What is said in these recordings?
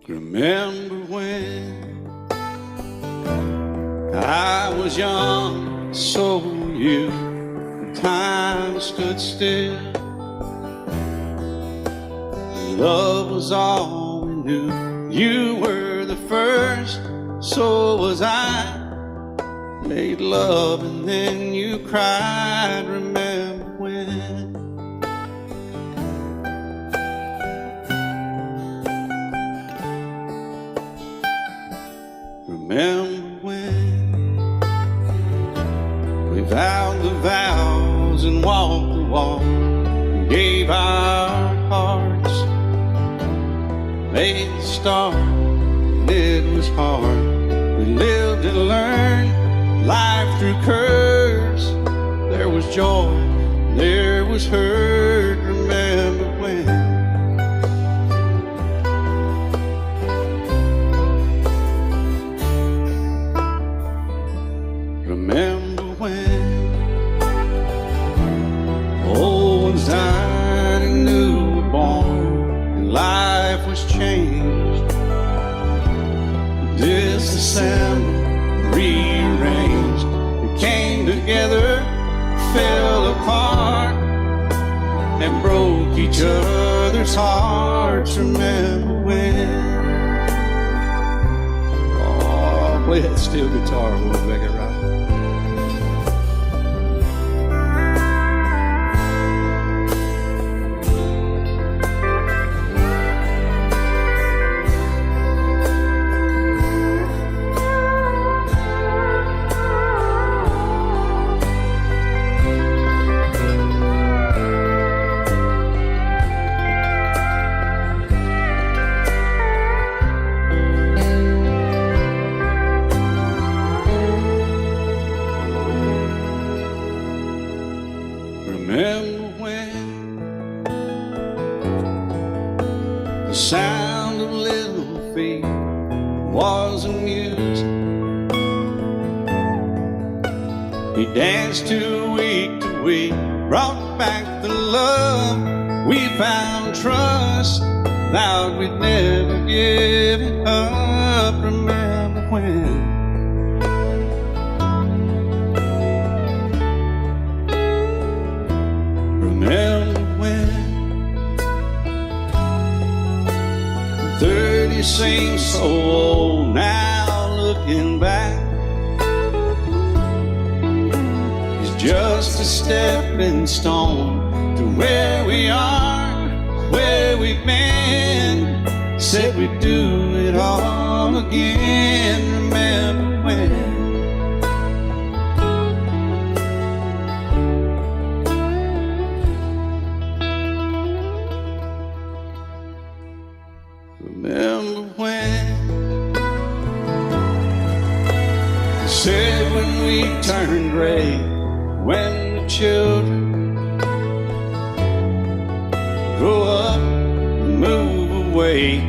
Remember when I was young, so were you, and time stood still. Love was all we knew. You were the first, so was I. Made love and then you cried. Remember when? Remember when we vowed the vows and walked the walk and gave our hearts, made the start, and it was hard. We lived and learned life through curves. There was joy, there was hurt. Remember when? Remember when old ones died and new were born, and life was changed, disassembled, rearranged. We came together, fell apart, and broke each other's hearts. Remember when? Oh, play that steel guitar, we'll make it right. Remember when the sound of little feet was a music we danced to week, brought back the love we found, trust, vowed we'd never give it up. Remember when? Remember when 30 seems so old now, looking back, it's just a stepping stone to where we are, where we've been. Said we'd do it all again. Remember when? Remember when they said when we turned gray, when the children grow up and move away,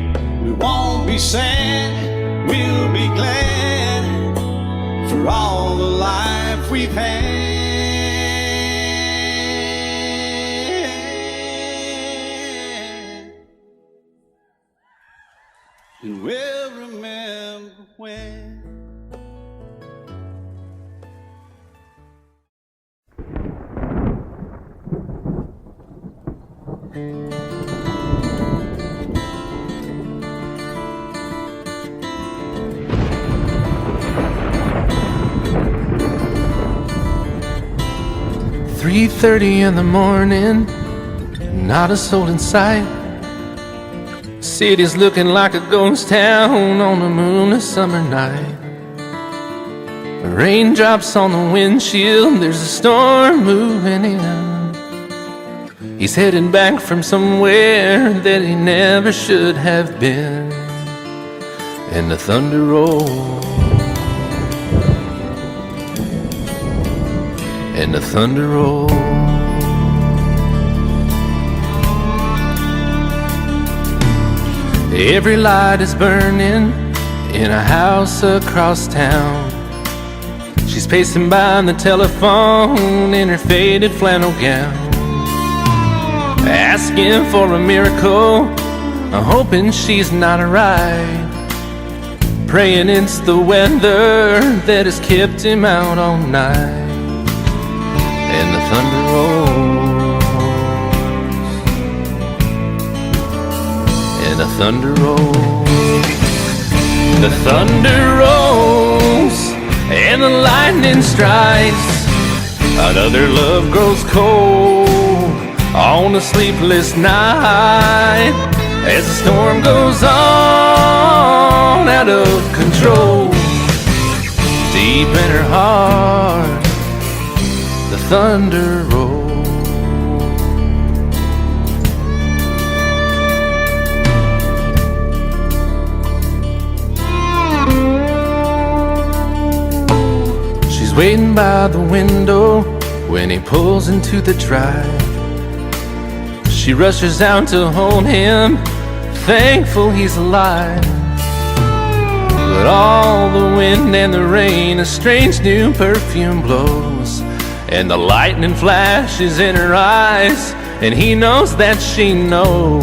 we won't be sad, we'll be glad for all the life we've had. And we'll remember when. "3:30 in the morning, not a soul in sight. City's looking like a ghost town on a moonless summer night. Raindrops on the windshield, there's a storm moving in. He's heading back from somewhere that he never should have been. And the thunder rolls, and the thunder rolls. Every light is burning in a house across town. She's pacing by the telephone in her faded flannel gown, asking for a miracle I'm hoping she's not right, praying it's the weather that has kept him out all night. And the thunder rolls, and the thunder rolls, the thunder rolls, and the lightning strikes. Another love grows cold on a sleepless night, as the storm goes on out of control. Deep in her heart, the thunder rolls. She's waiting by the window when he pulls into the drive. She rushes out to hold him, thankful he's alive. But all the wind and the rain, a strange new perfume blows, and the lightning flashes in her eyes, and he knows that she knows.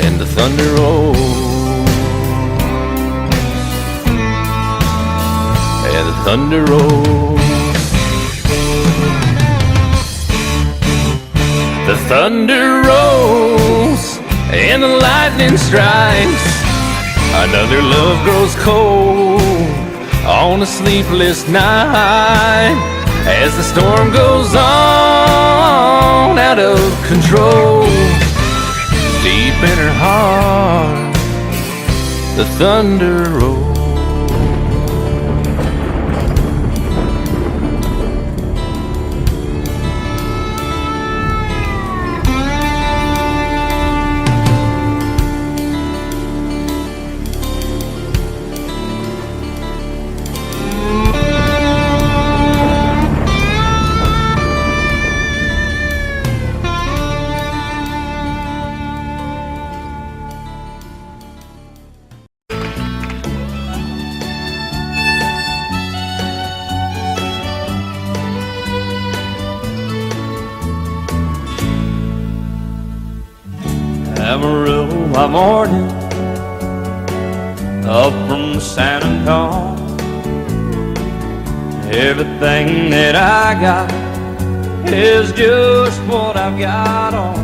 And the thunder rolls, and the thunder rolls. The thunder rolls, and the lightning strikes. Another love grows cold on a sleepless night, as the storm goes on out of control. Deep in her heart, the thunder rolls. Amarillo by morning, up from San Antonio. Everything that I got is just what I've got on.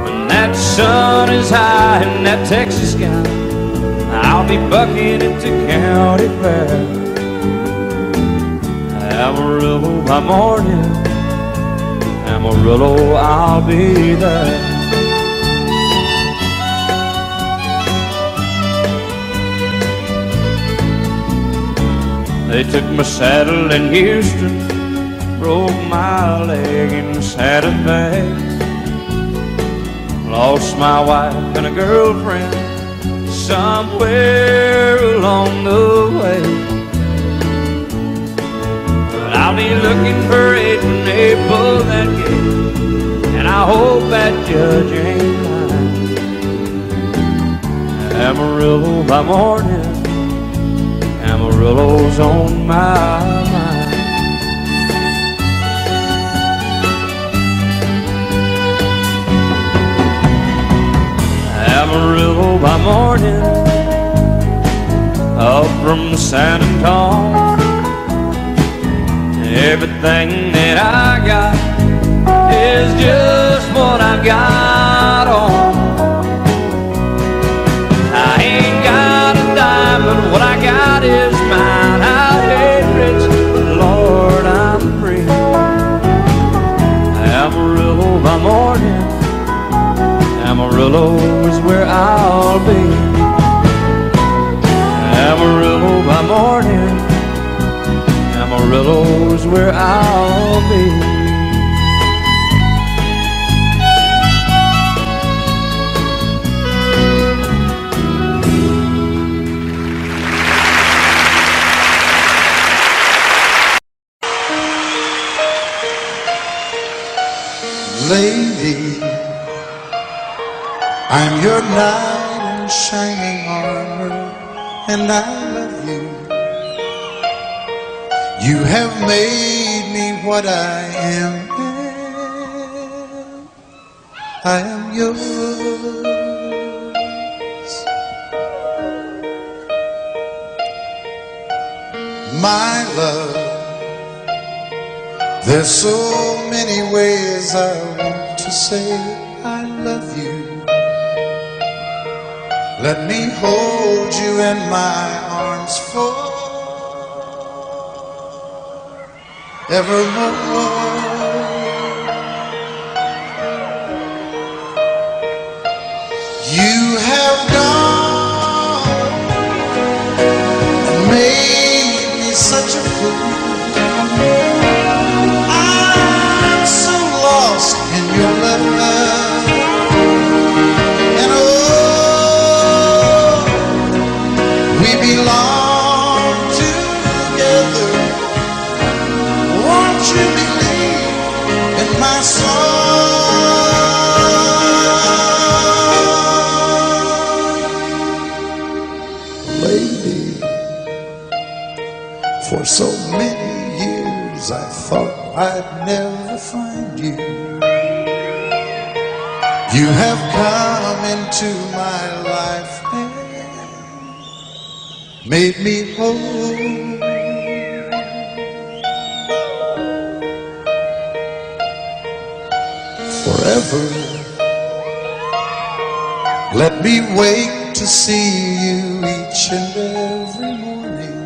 When that sun is high in that Texas sky, I'll be bucking into county fair. Amarillo by morning, Amarillo, I'll be there. They took my saddle in Houston, broke my leg in Santa Fe. Lost my wife and a girlfriend somewhere along the way. I'll be looking for it when they pull that gate, and I hope that judge ain't lying. Amarillo by morning, Amarillo's on my mind. Amarillo by morning, up from San Antonio. Everything that I got is just what I've got on. I ain't got a dime, but what I got is mine. I ain't rich, but Lord, I'm free. Amarillo by morning, Amarillo is where I'll be. Amarillo by morning, Amarillo's where I'll be. Lady, I'm your knight in shining armor, and I love you. You have made me what I am. I am yours. My love, there's so many ways I want to say I love you. Let me hold you in my arms forevermore. You have gone and made me such a fool. I'm so lost in your love, and oh, we belong together. Won't you believe in my song? Lady, for so many years I thought I'd never find you. You have come into my life and made me whole. Forever, let me wake to see you each and every morning.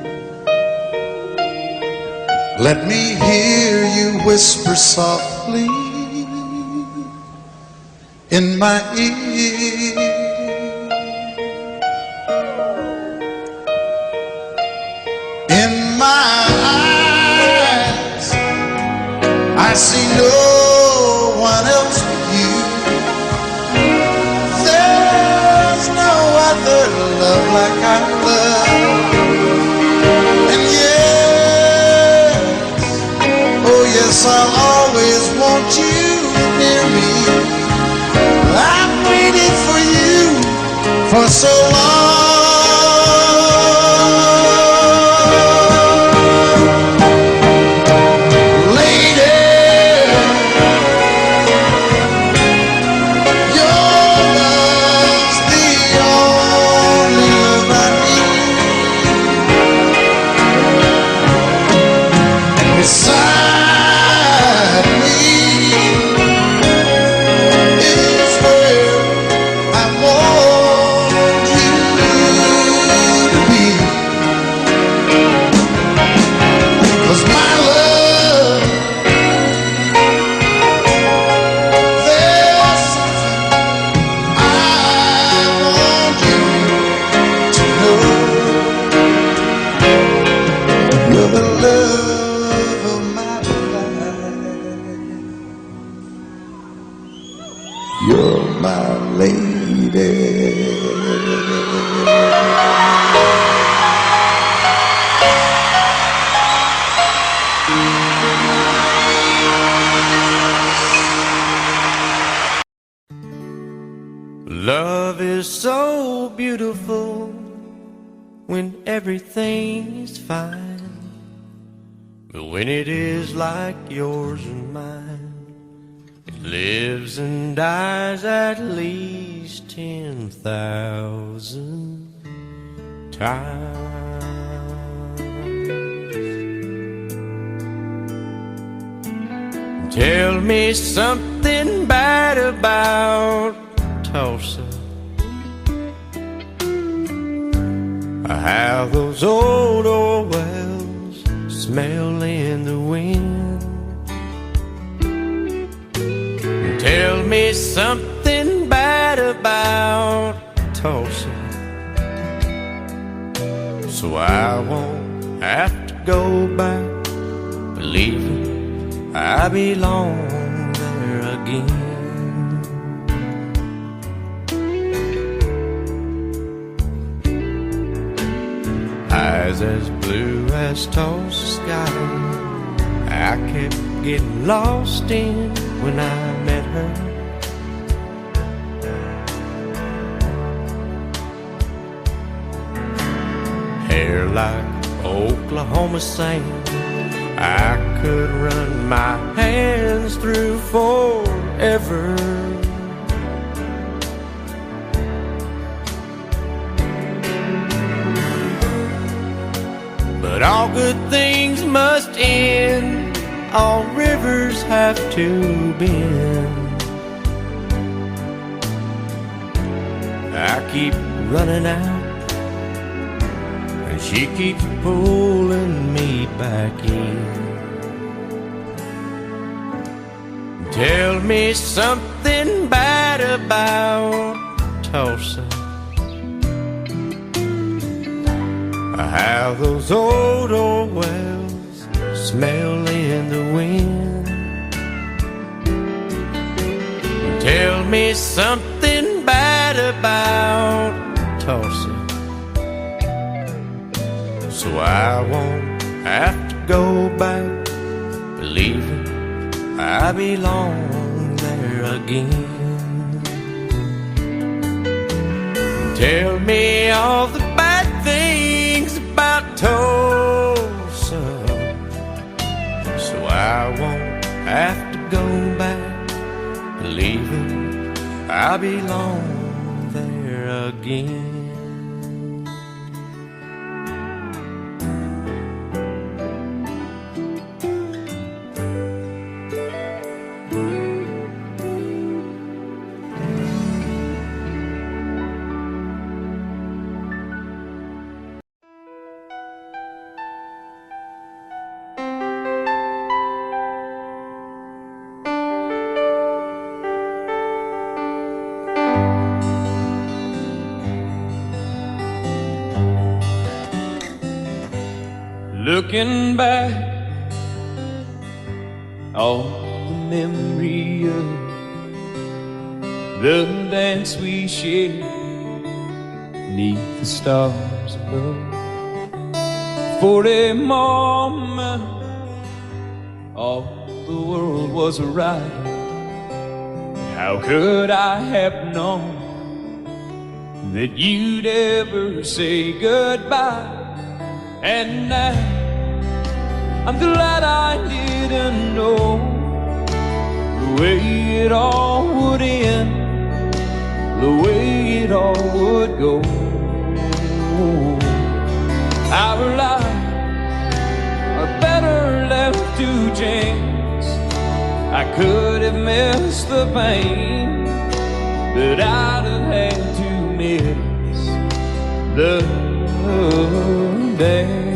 Let me hear you whisper softly in my ear. In my eyes, I see no one else but you. There's no other love like I love. And yes, oh yes, I'll always want you near me. I've waited for you for so long. Beside me is where I want you to be. 'Cause my love, there's something I want you to know. You're the love of my life. You're my lady. Love is so beautiful when everything's fine, but when it is like yours and mine, it lives and dies at least 10,000 times. Tell me something bad about Tulsa, how those old oil wells smell in the wind. Tell me something bad about Tulsa, so I won't have to go back believing I belong there again. Eyes as blue as Tulsa sky, I kept getting lost in when I met her. Hair like Oklahoma sand, I could run my hands through forever. All good things must end, all rivers have to bend. I keep running out, and she keeps pulling me back in. Tell me something bad about Tulsa, how those old wells smell in the wind. Tell me something bad about Tulsa, so I won't have to go back believing I belong there again. Tell me all the bad things about Tulsa, so I won't have to go back believing I belong there again. Looking back on the memory of the dance we shared neath the stars above. For a moment all the world was right. How could I have known that you'd ever say goodbye? And now I'm glad I didn't know the way it all would end, the way it all would go. Our lives are better left to chance. I could have missed the pain, but I'd have had to miss the dance.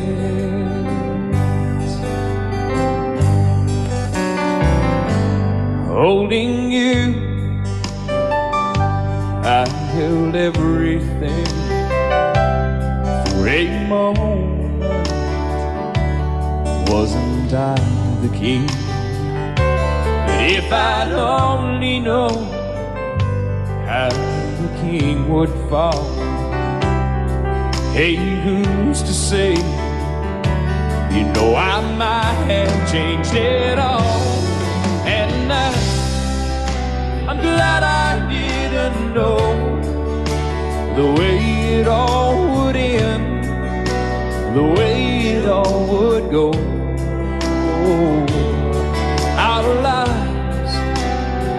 Holding you, I held everything. For a moment, wasn't I the king? But if I'd only known how the king would fall, hey, who's to say? You know I might have changed it all. And I'm glad I didn't know the way it all would end, the way it all would go. Our lives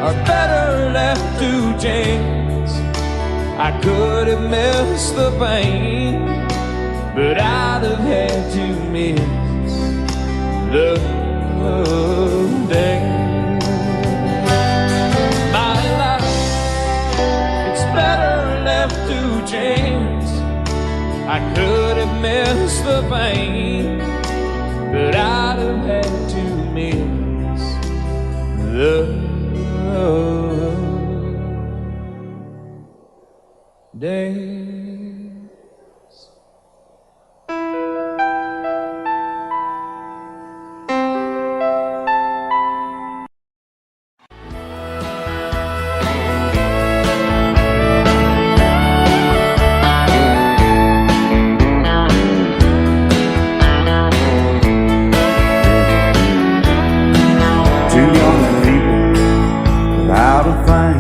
are better left to chance. I could have missed the pain, but I'd have had to miss the day. My life, it's better left to chance. I could have missed the pain, but I'd have had to miss the days. Two young people without a thing,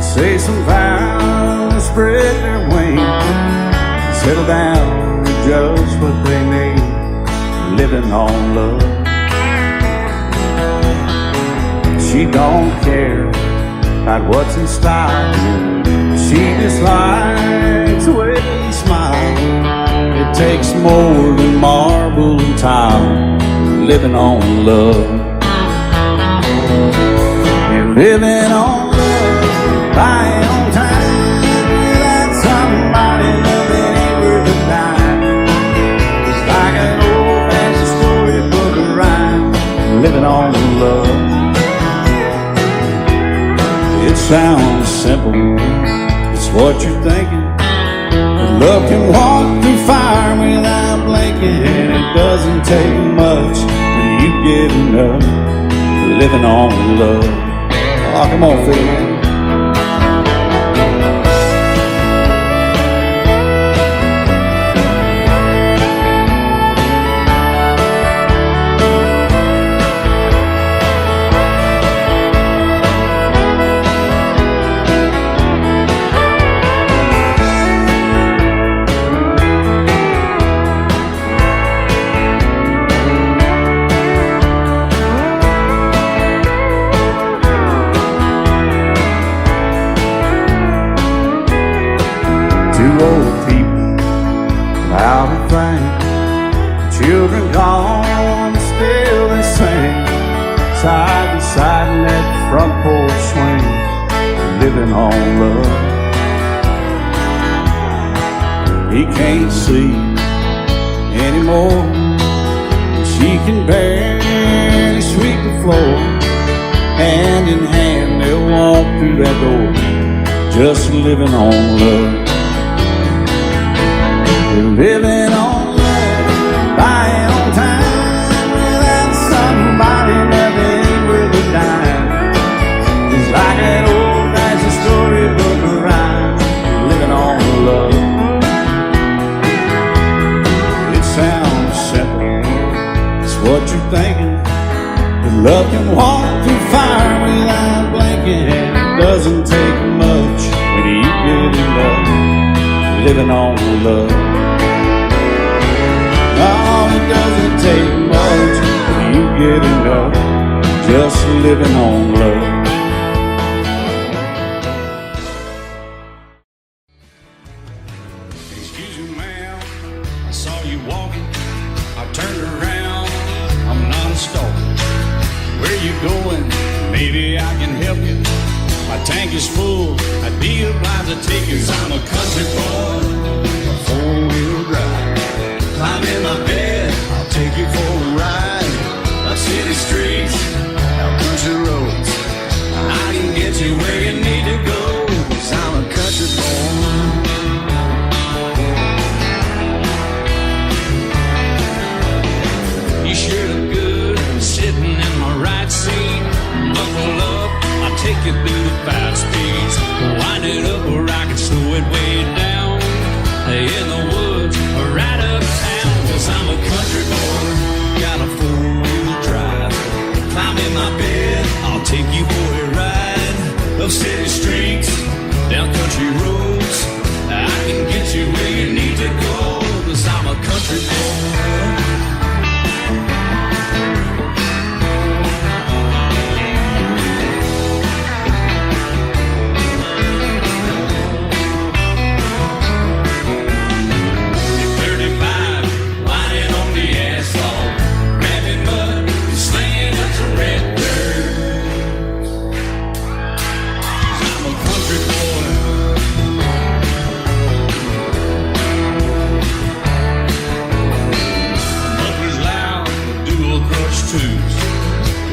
say some vows, spread their wings, settle down with just what they need, living on love. She don't care about what's in style, she just likes the way you smile. It takes more than marble and tile, living on love. You're living on love, buying on time, without somebody loving ain't worth a dime. It's like an old-fashioned storybook of rhyme, living on love. It sounds simple, it's what you're thinking. But love can walk through fire without blinking, and it doesn't take much when you get enough, living on love. Oh, come on, Phil, man. Two old people without a thing, children gone, still they sing, side by side in that front porch swing, living on love. He can't see anymore, she can barely sweep the floor. Hand in hand they'll walk through that door, just living on love. We're living on love, buying on time, without somebody that ain't worth a dime. It's like an old-fashioned storybook of rhyme, living on love. It sounds simple, it's what you're thinking. But love can walk through fire without blinking, and it doesn't take much when you get enough, living on love. Oh, it doesn't take much when you get enough, just living on love. Excuse me, ma'am, I saw you walking, I turned around, I'm not a stalker. Where you going? Maybe I can help you. My tank is full, I'd be obliged to take you. 'Cause I'm a country boy, a four-wheel drive. Climb in my bed, I'll take you for a ride. Up city streets, out country roads, I can get you where you need to go. 'Cause I'm a country boy. You sure look good, sitting in my right seat. Buckle up, I'll take you through the 5 speeds. Wind it up where I can slow it way down. In the woods, right uptown. 'Cause I'm a country boy, got a 4-wheel drive. Climb in my bed, I'll take you for a ride. Up city streets, down country roads, I can get you where you need to go. 'Cause I'm a country boy.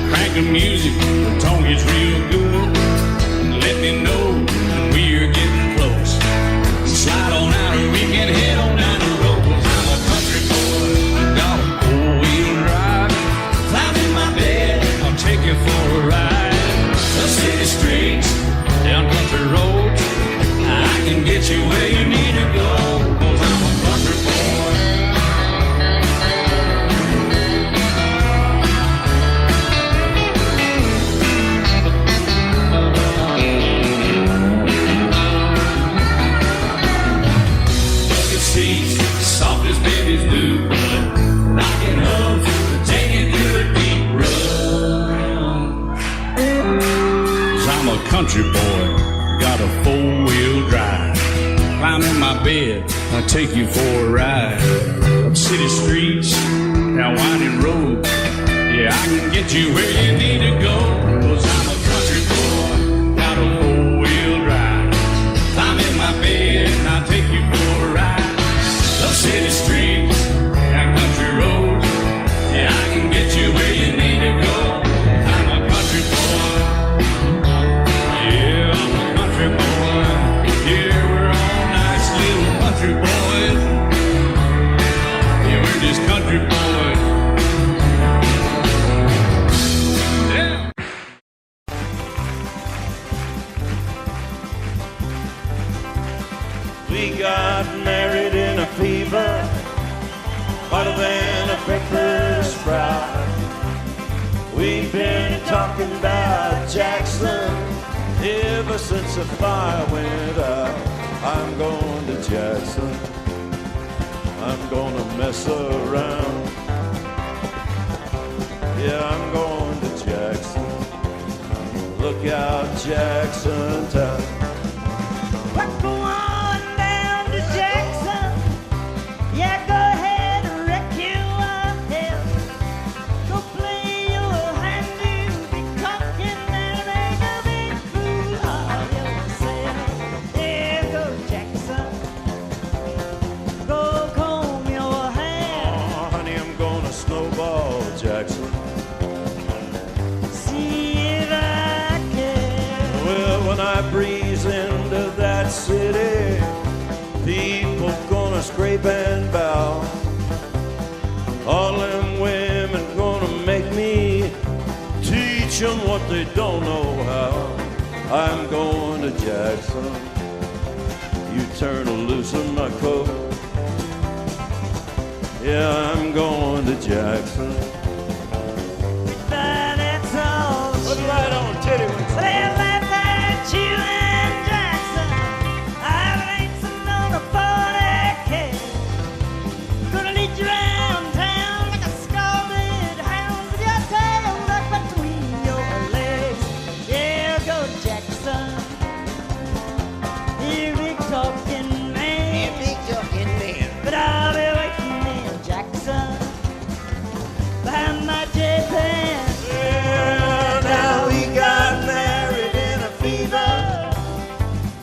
Crank the music, the tone gets real good. Let me know when we're getting close. Slide on out and we can head on down the road. 'Cause I'm a country boy, got a 4-wheel drive. Climb in my bed, I'll take you for a ride. The city streets, down country roads, I can get you where you need to go. 'Cause I'm a country boy. Soft as baby's new blood, knocking up, taking good deep run. 'Cause I'm a country boy, got a 4-wheel drive. Climb in my bed, I'll take you for a ride. city streets, down winding road. Yeah, I can get you where you need to go. 'Cause I'm a country boy, got a four-wheel drive. I'm in my bed and I'll take you for a ride. Up city streets, down country roads. Yeah, I can get you where you need to go. I'm a country boy. Yeah, I'm a country boy. Yeah, we're all nice little country boys. Yeah, we're just country boys. Yeah. We got married in a fever, hotter than a pepper sprout. We've been talking about Jackson ever since the fire went out. I'm going to Jackson, I'm gonna mess around. Yeah, I'm going to Jackson, look out Jackson town. We're going down to Jackson. Yeah, go ahead and wreck your head. Go play your hand, you'll be talking and make a big fool of yourself. Yeah, go Jackson. Go comb your hair. Oh, honey, I'm gonna snowball Jackson. See if I can. Well, when I breeze into that city, people gonna scrape and bow. All them women gonna make me teach them what they don't know how. I'm going to Jackson, you turn loose in my coat. Yeah, I'm going to Jackson. But that's all. Put it right on, titty wings. Well, laugh at you and Jackson. I'm racing on a 40K. Gonna lead you around town like a scalded hound with your tail tucked between your legs. Yeah, go Jackson. You big talking man. But I'll be waiting in Jackson behind my J-Pan. Yeah, now we got married in a fever,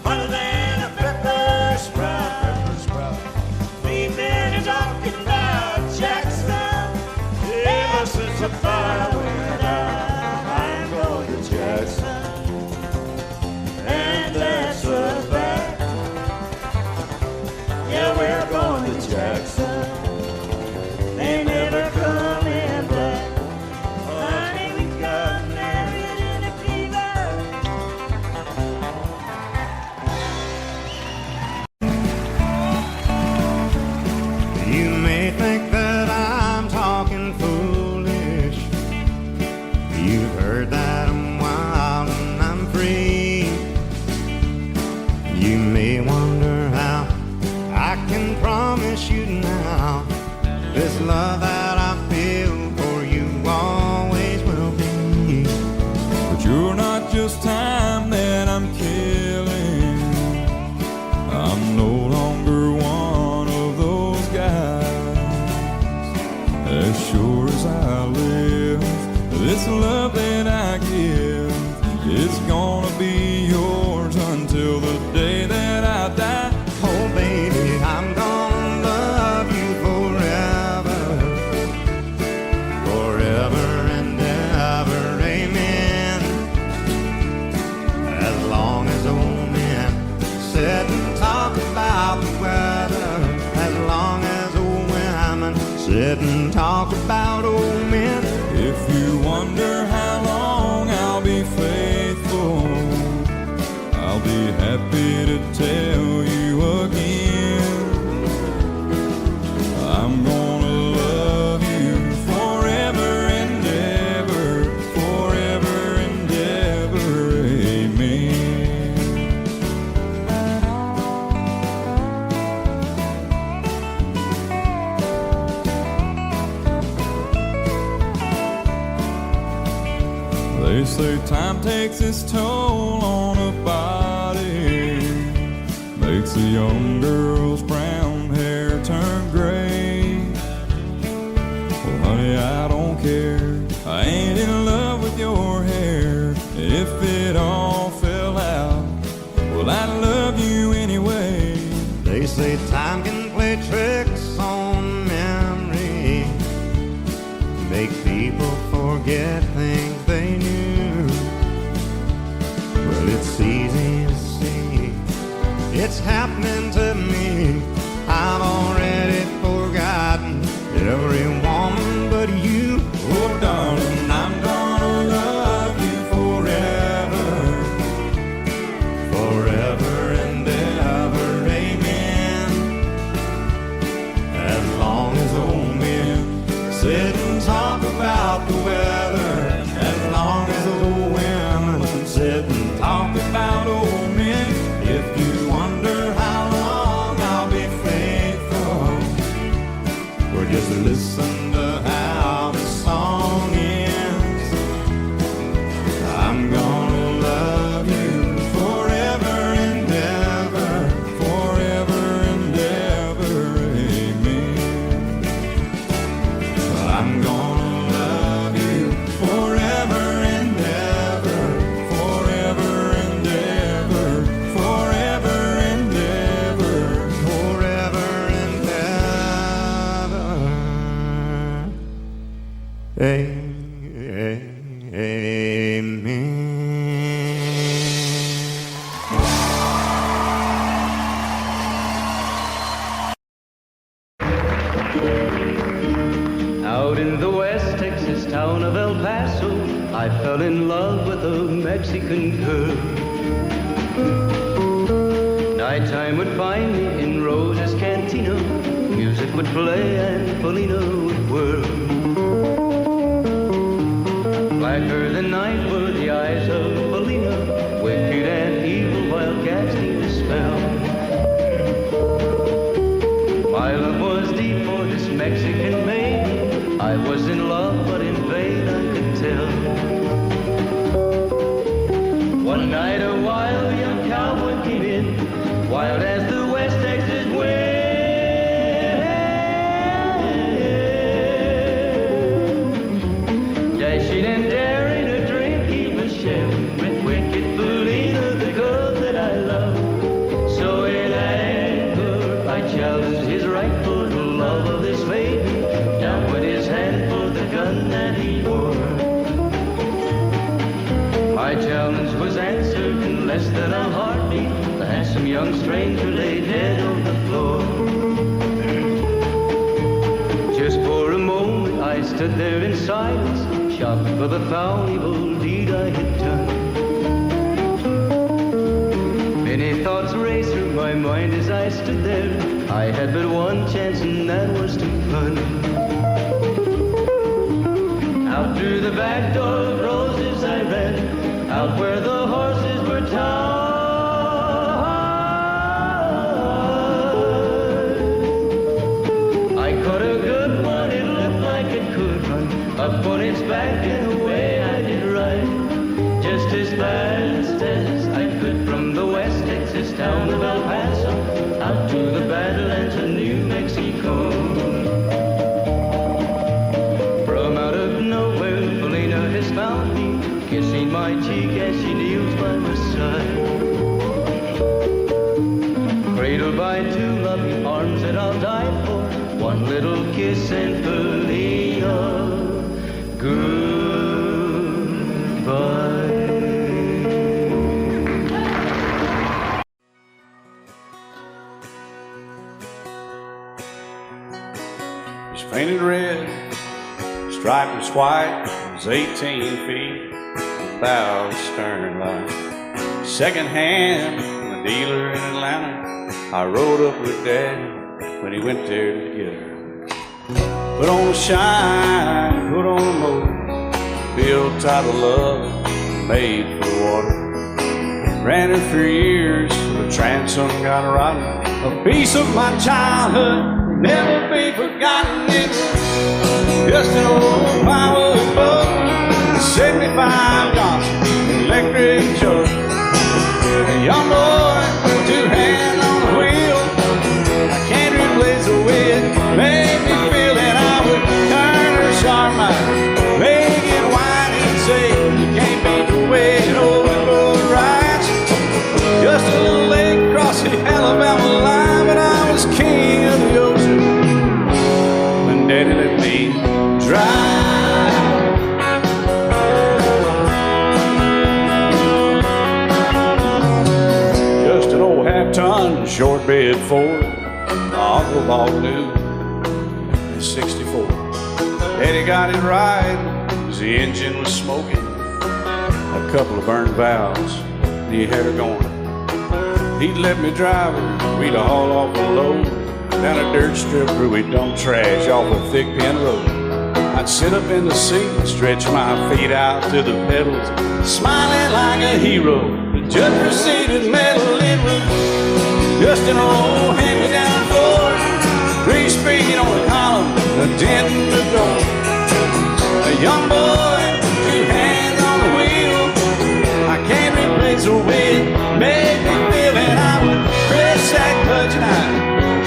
hotter than a pepper sprout. We've been talking about Jackson ever since the fire went out. I'm going to Jackson, and that's a fact. Yeah, we're going to Jackson. They never come in black. Honey, we got married in a fever. You may think that I'm talking foolish. You've heard that I'm wild and I'm free. You may wonder how I can promise you now this love that I feel for you always will be. But you're not just time that I'm killing. I'm no longer one of those guys. As sure as I live, this love that I give is gonna be yours until the day that I die. Oh baby, I'm gonna love you forever, forever and ever, amen. As long as old men sit and talk about the weather, as long as old women sit and talk about old men. If you wonder how long I'll be faithful, I'll be happy to tell you again. I'm gonna love you forever and ever, forever and ever, amen. They say time takes its toll on a body, makes a young girl's brown hair turn gray. Baby, I don't care. I ain't in love with your hair. If it all fell out, well, I love you anyway. They say time can play tricks on memory, make people forget things they knew. Well, it's easy to see, it's happening to me. I've already forgotten every woman but you. Oh, darling, I'm gonna love you forever, forever and ever, amen. As long as old men sit and talk about the weather, as long as old women sit and talk about old men. If you wonder how long I'll be faithful, or just listen to how the song ends, I'm gonna love you forever and ever, forever and ever, amen. I'm gonna love you forever and ever, forever and ever, forever and ever, forever and ever, amen. Out in the West Texas town of El Paso, I fell in love with a Mexican girl. Nighttime would find me in Rose's Cantina. Music would play and Felina would whirl. Blacker than night were the eyes of Felina, wicked and evil while casting a spell. My love was deep for this Mexican maiden. I was in love, but in vain I could tell. One night a wild young cowboy came in, wild as the West Texas wind. Dashing and daring, a drink he was sharing with wicked Felina, the girl that I love. So in anger I challenged his right for the love of this maiden. Down went his hand for the gun that he wore. My challenge was answered in less than a heartbeat. The handsome young stranger lay dead on the floor. Just for a moment I stood there in silence, shocked for the foul evil deed I had done. Many thoughts raced through my mind as I stood there. I had but one chance and that was to run. Out through the back door of Roses I ran, out where the horses were tied. I caught a good one, it looked like it could run, up on its back and away I did ride. Just as fast as I could from the West Texas town of El Paso, out to the Badlands of New Mexico. From out of nowhere, Felina has found me, kissing my cheek as she kneels by my side. Cradled by two loving arms that I'll die for, one little kiss and Felina, goodbye. He's painted red, striped was white, was 18 feet, without a stern light. Second hand from a dealer in Atlanta, I rode up with Dad when he went there to get her. Put on a shine, put on a motor, built out of love, made for water. Ran her for years, the transom got her rotten. A piece of my childhood, never be forgotten. It's just an old firewood boat, 75 Johnson, electric jug. A young boy, two hands on the wheel. I can't replace the way it made me feel that I would turn her sharp shortbread Ford, my Uncle bought new in '64. Daddy got it right, 'cause the engine was smoking, a couple of burned valves, and he had her going. He'd let me drive her, we'd haul off a load down a dirt strip where we dump trash off a thick pin road. I'd sit up in the seat and stretch my feet out to the pedals, smiling like a hero. The judge proceeded metal, it was just an old hand-me-down Ford, three-speed on the column, a dent in the door. A young boy, two hands on the wheel, I can't replace the way it made me feel. And I would press that clutch and I'd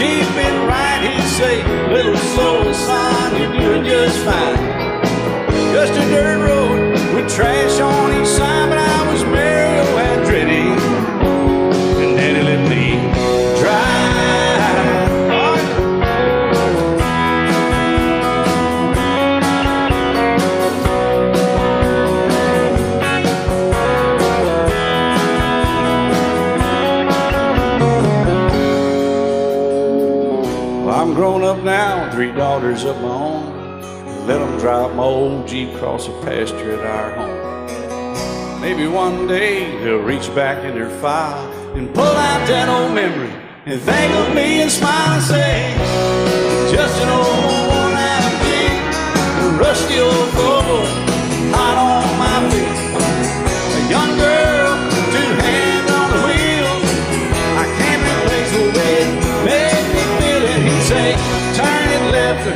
keep it right. He'd say, little slow, son, you're doing just fine. Just a dirt road with trash on each side, but I was Mario Andretti, and Daddy let me drive. I'm grown up now, 3 daughters of my own. Let them drive my old Jeep across the pasture at our home. Maybe one day they'll reach back in their file and pull out that old memory and think of me and smile and say, just an old worn-out Jeep, a rusty old Ford, hot on my feet. A young girl, 2 hands on the wheel, I can't replace the way it made me feel. And he'd say, turn it left or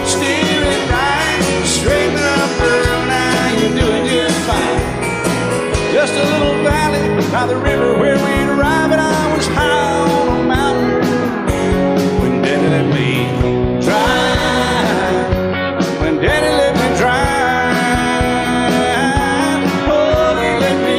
steer it right, straighten up, girl, now you're doing just fine. Just a little valley by the river where we'd arrive, and I was high on a mountain when Daddy let me drive. When Daddy let me drive, oh, he let me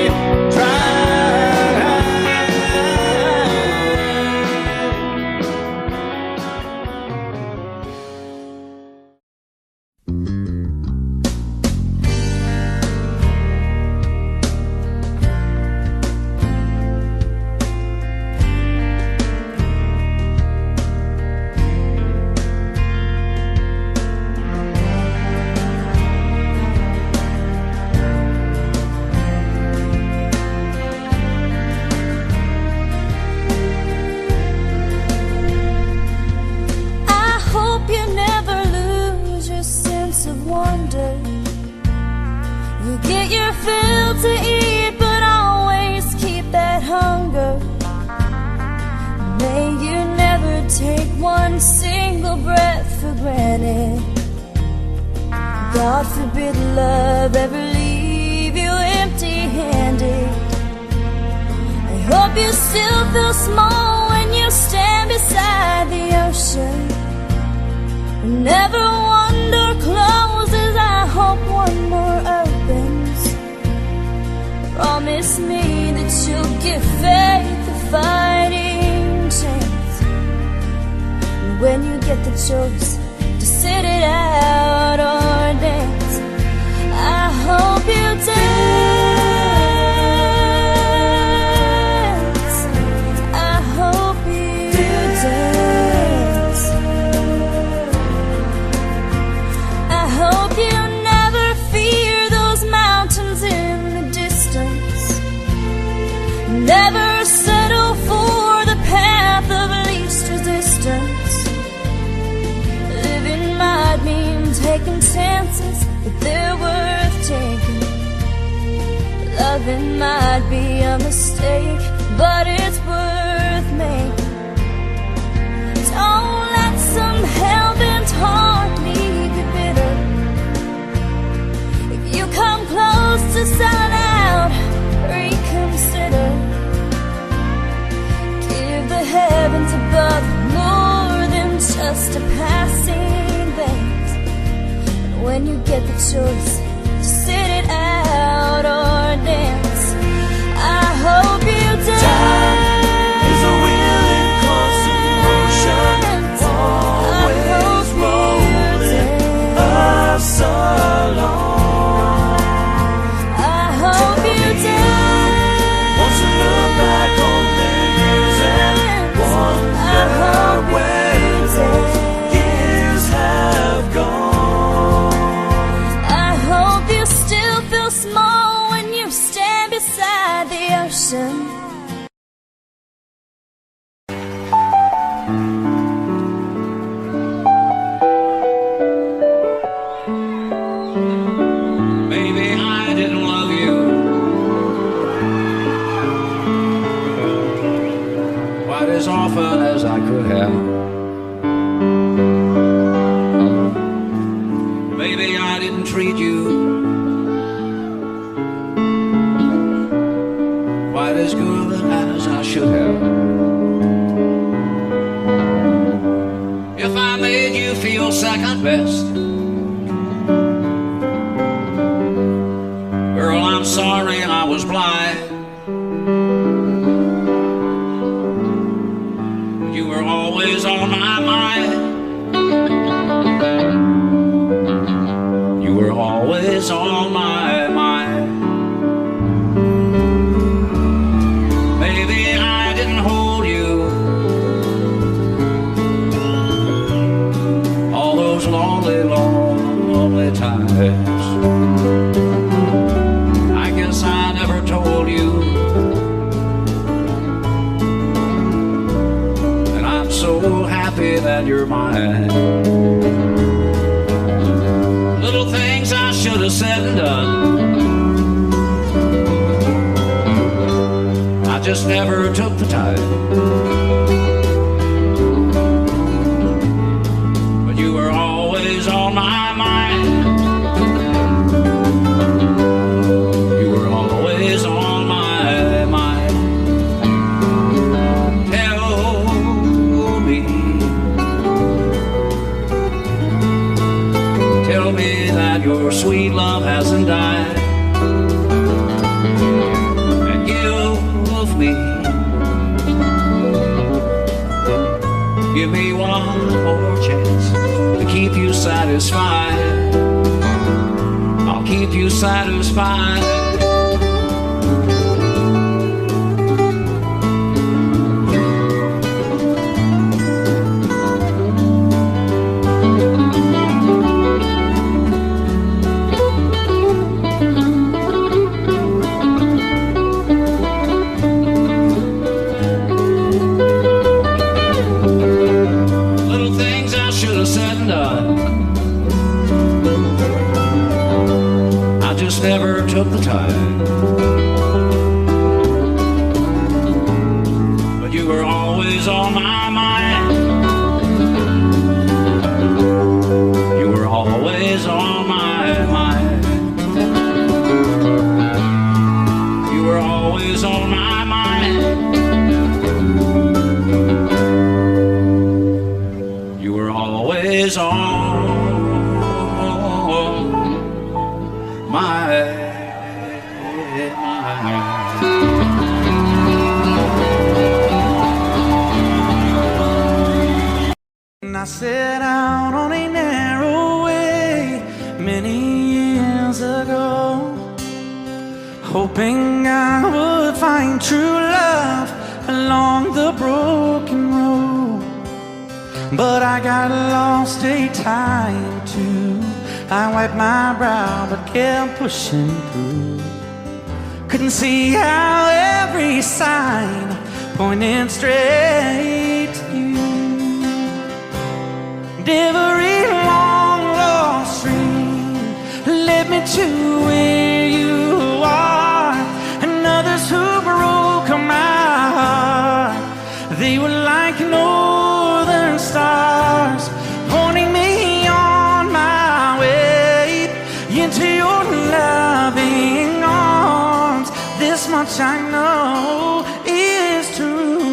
God forbid love ever leave you empty-handed. I hope you still feel small when you stand beside the ocean. Never one door closes, I hope one more opens. Promise me that you'll give faith a fighting chance. And when you get the choice to sit it out or dance, I hope you dance. I hope you dance. I hope you never fear those mountains in the distance. Never settle for the path of least resistance. Living might mean taking chances, but they're worth taking. Loving might be a mistake, but it's worth making. Don't let some hell-bent heart leave you bitter. If you come close to selling out, reconsider. Give the heavens above more than just a passing glance. And when you get the choice to sit it out or dance, I hope you dance. Time is a wheel in constant motion, always rolling us along. I hope you dance. Once you look back on the years and small when you stand beside the ocean. Maybe I didn't love you quite as often as I could have. Maybe I didn't treat you quite as good as I should have. If I made you feel second best, girl, I'm sorry I was blind. You were always on my mind. You were always on my mind. Maybe I didn't hold you all those lonely, lonely times. I guess I never told you that I'm so happy that you're mine. Little things I should have said and done, I just never took the time. But you were always on my mind. You were always on my mind. Tell me that your sweet love hasn't died, and give me one more chance to keep you satisfied. I'll keep you satisfied. Never took the time, but you were always on my mind. You were always on my mind. You were always on my mind. You were always on I set out on a narrow way many years ago, hoping I would find true love along the broken road. But I got lost a time too. I wiped my brow but kept pushing through. Couldn't see how every sign pointed straight to you. Every long lost dream led me to where you are, and others who broke my heart, they were like northern stars, pointing me on my way into your loving arms. This much I know is true,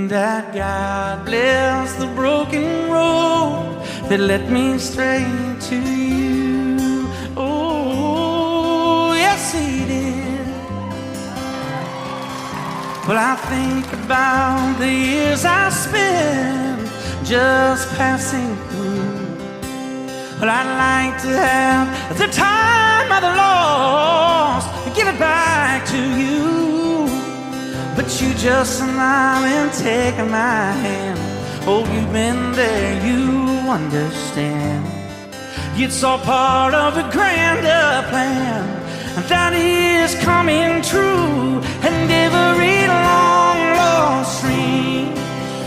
that God bless the broken road that led me straight to you. Oh, yes, He did. Well, I think about the years I spent just passing through. Well, I'd like to have the time I've lost, give it back to you. But you just smile and take my hand. Oh, you've been there, you understand. It's all part of a grander plan that is coming true. And every long lost dream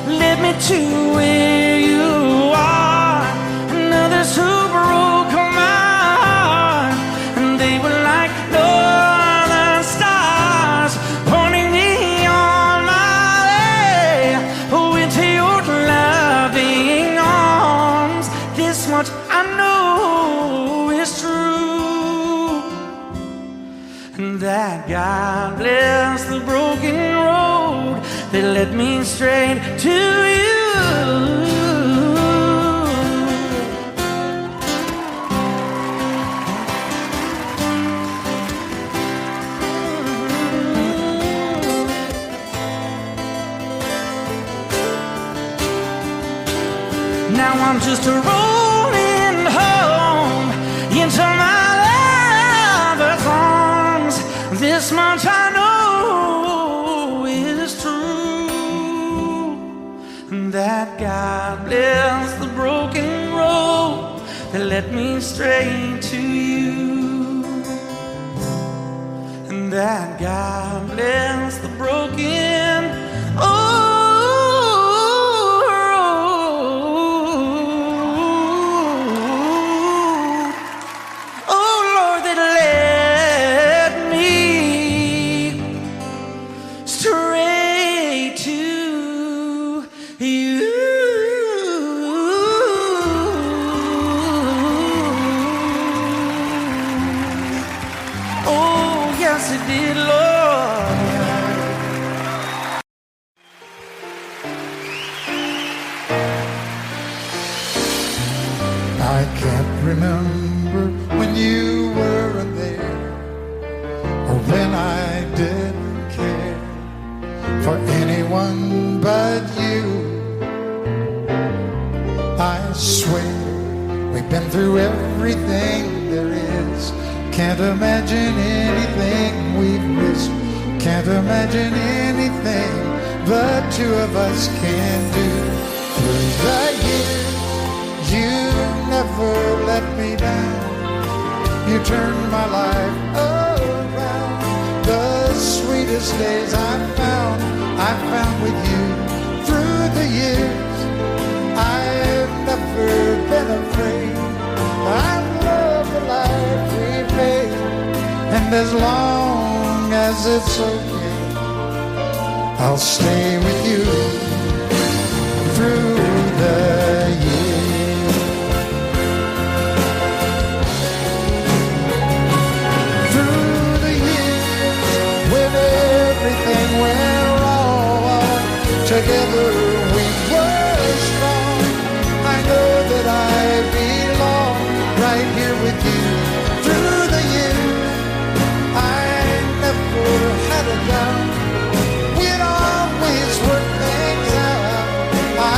led me to where you are. And others who broke my heart, and they were like northern stars, pointing me on my way into your loving arms. This much I know is true, and that God bless the broken road that led me straight to you. Now I'm just rolling home into my lover's arms. This much I know is true, that God bless the broken road that led me straight to you, and that God bless the broken road. I can't remember when you weren't there, or when I didn't care for anyone but you. I swear we've been through everything there is. Can't imagine anything we've missed. Can't imagine anything the two of us can do. Through the years, you never let me down. You turned my life around. The sweetest days I found with you. Through the years, I've never been afraid. I love the life we made, and as long as it's okay, I'll stay with you through the years. Through the years, when everything went wrong, together we were strong. I know that I belong right here with you. Through the years, I never had a doubt. We'd always work things out.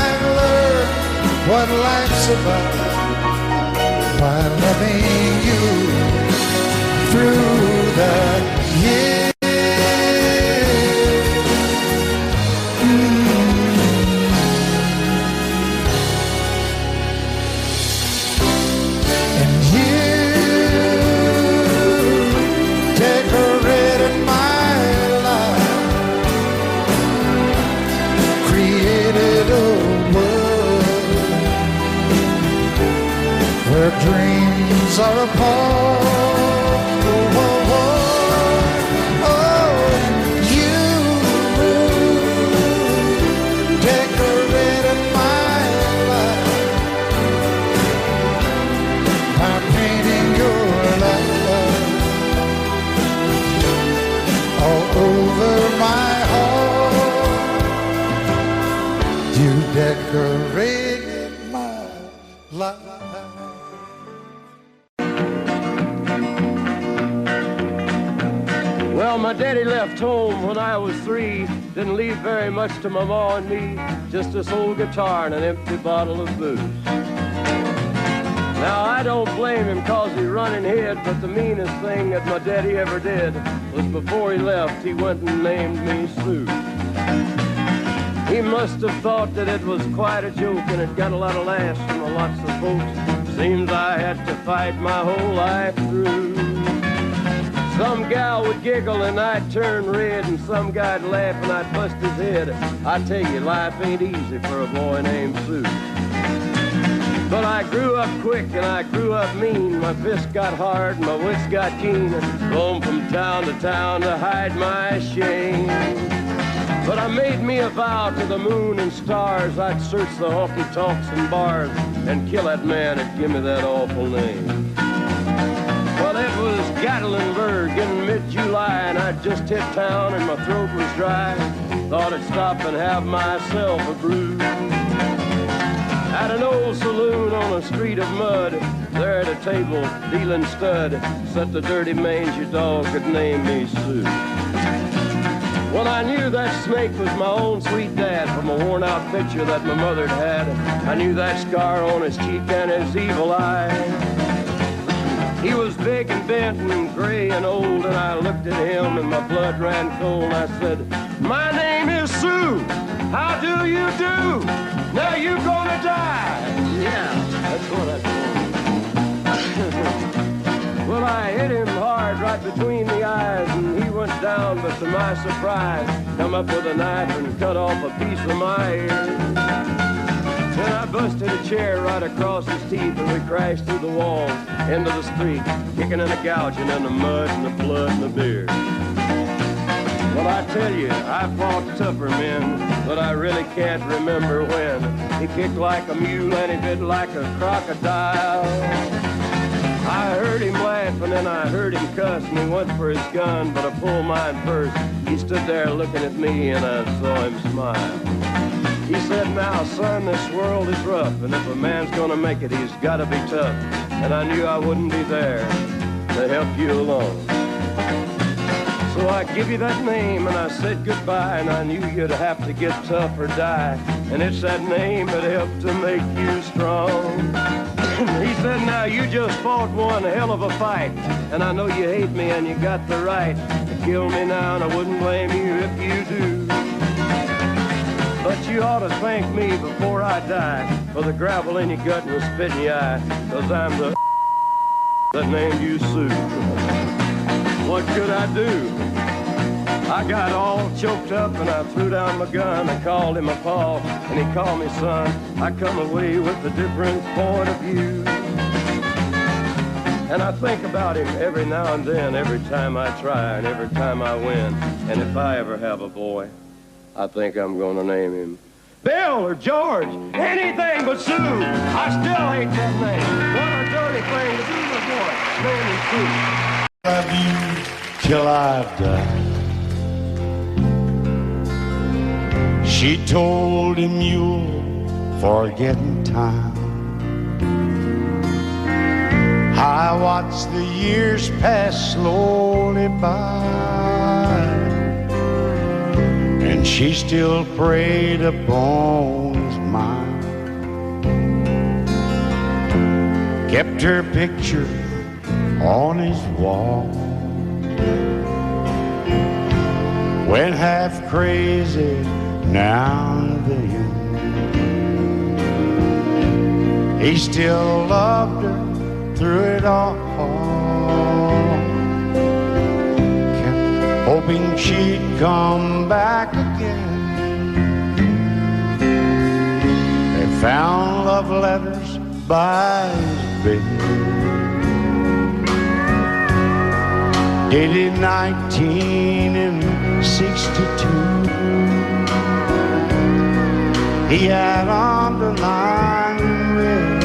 I've learned what life's about by loving you through the years. And you decorated my life, created a world where dreams are apart. Oh, oh, oh, oh, you decorated my life by painting your love all over my heart. You decorated my life. Well, my daddy left home when I was 3. Didn't leave very much to my ma and me. Just this old guitar and an empty bottle of booze. Now, I don't blame him 'cause he run and hid, but the meanest thing that my daddy ever did was before he left, he went and named me Sue. He must have thought that it was quite a joke, and it got a lot of laughs from lots of folks. Seems I had to fight my whole life through. Some gal would giggle and I'd turn red, and some guy'd laugh and I'd bust his head. I tell you, life ain't easy for a boy named Sue. But I grew up quick and I grew up mean. My fists got hard and my wits got keen. Roamed from town to hide my shame. But I made me a vow to the moon and stars. I'd search the honky-tonks and bars and kill that man that give me that awful name. Well, it was Gatlinburg in mid-July, and I'd just hit town and my throat was dry. Thought I'd stop and have myself a brew. At an old saloon on a street of mud, there at a table, dealing stud, sat the dirty mangy dog that named me Sue. Well, I knew that snake was my own sweet dad from a worn-out picture that my mother'd had. I knew that scar on his cheek and his evil eye. He was big and bent and gray and old, and I looked at him and my blood ran cold. And I said, "My name is Sue. How do you do? Now you gonna die." Yeah, that's what I told him. Well, I hit him hard right between the eyes, and he went down, but to my surprise, come up with a knife and cut off a piece of my ear. Then I busted a chair right across his teeth, and we crashed through the walls into the street, kicking and a gouging in the mud and the blood and the beer. Well, I tell you, I fought tougher men, but I really can't remember when. He kicked like a mule and he bit like a crocodile. I heard him laugh and then I heard him cuss, and he went for his gun, but I pulled mine first. He stood there looking at me and I saw him smile. He said, "Now, son, this world is rough, and if a man's gonna make it, he's gotta be tough." And I knew I wouldn't be there to help you along. So I give you that name and I said goodbye, and I knew you'd have to get tough or die. And it's that name that helped to make you strong. He said, "Now you just fought one hell of a fight, and I know you hate me and you got the right to kill me now, and I wouldn't blame you if you do. But you ought to thank me before I die for the gravel in your gut and the spit in your eye, 'cause I'm the that named you Sue." What could I do? I got all choked up and I threw down my gun. I called him a pa and he called me son. I come away with a different point of view. And I think about him every now and then, every time I try and every time I win. And if I ever have a boy, I think I'm gonna name him Bill or George, anything but Sue. I still hate that name. What a dirty thing to be a boy. Name him Sue. Love you till I've died. She told him you'll forget in time. I watched the years pass slowly by, and she still preyed upon his mind. Kept her picture on his wall. Went half crazy now and then. He still loved her through it all. Kept hoping she'd come back again. They found love letters by his bed, dated 1962. He had underlined in red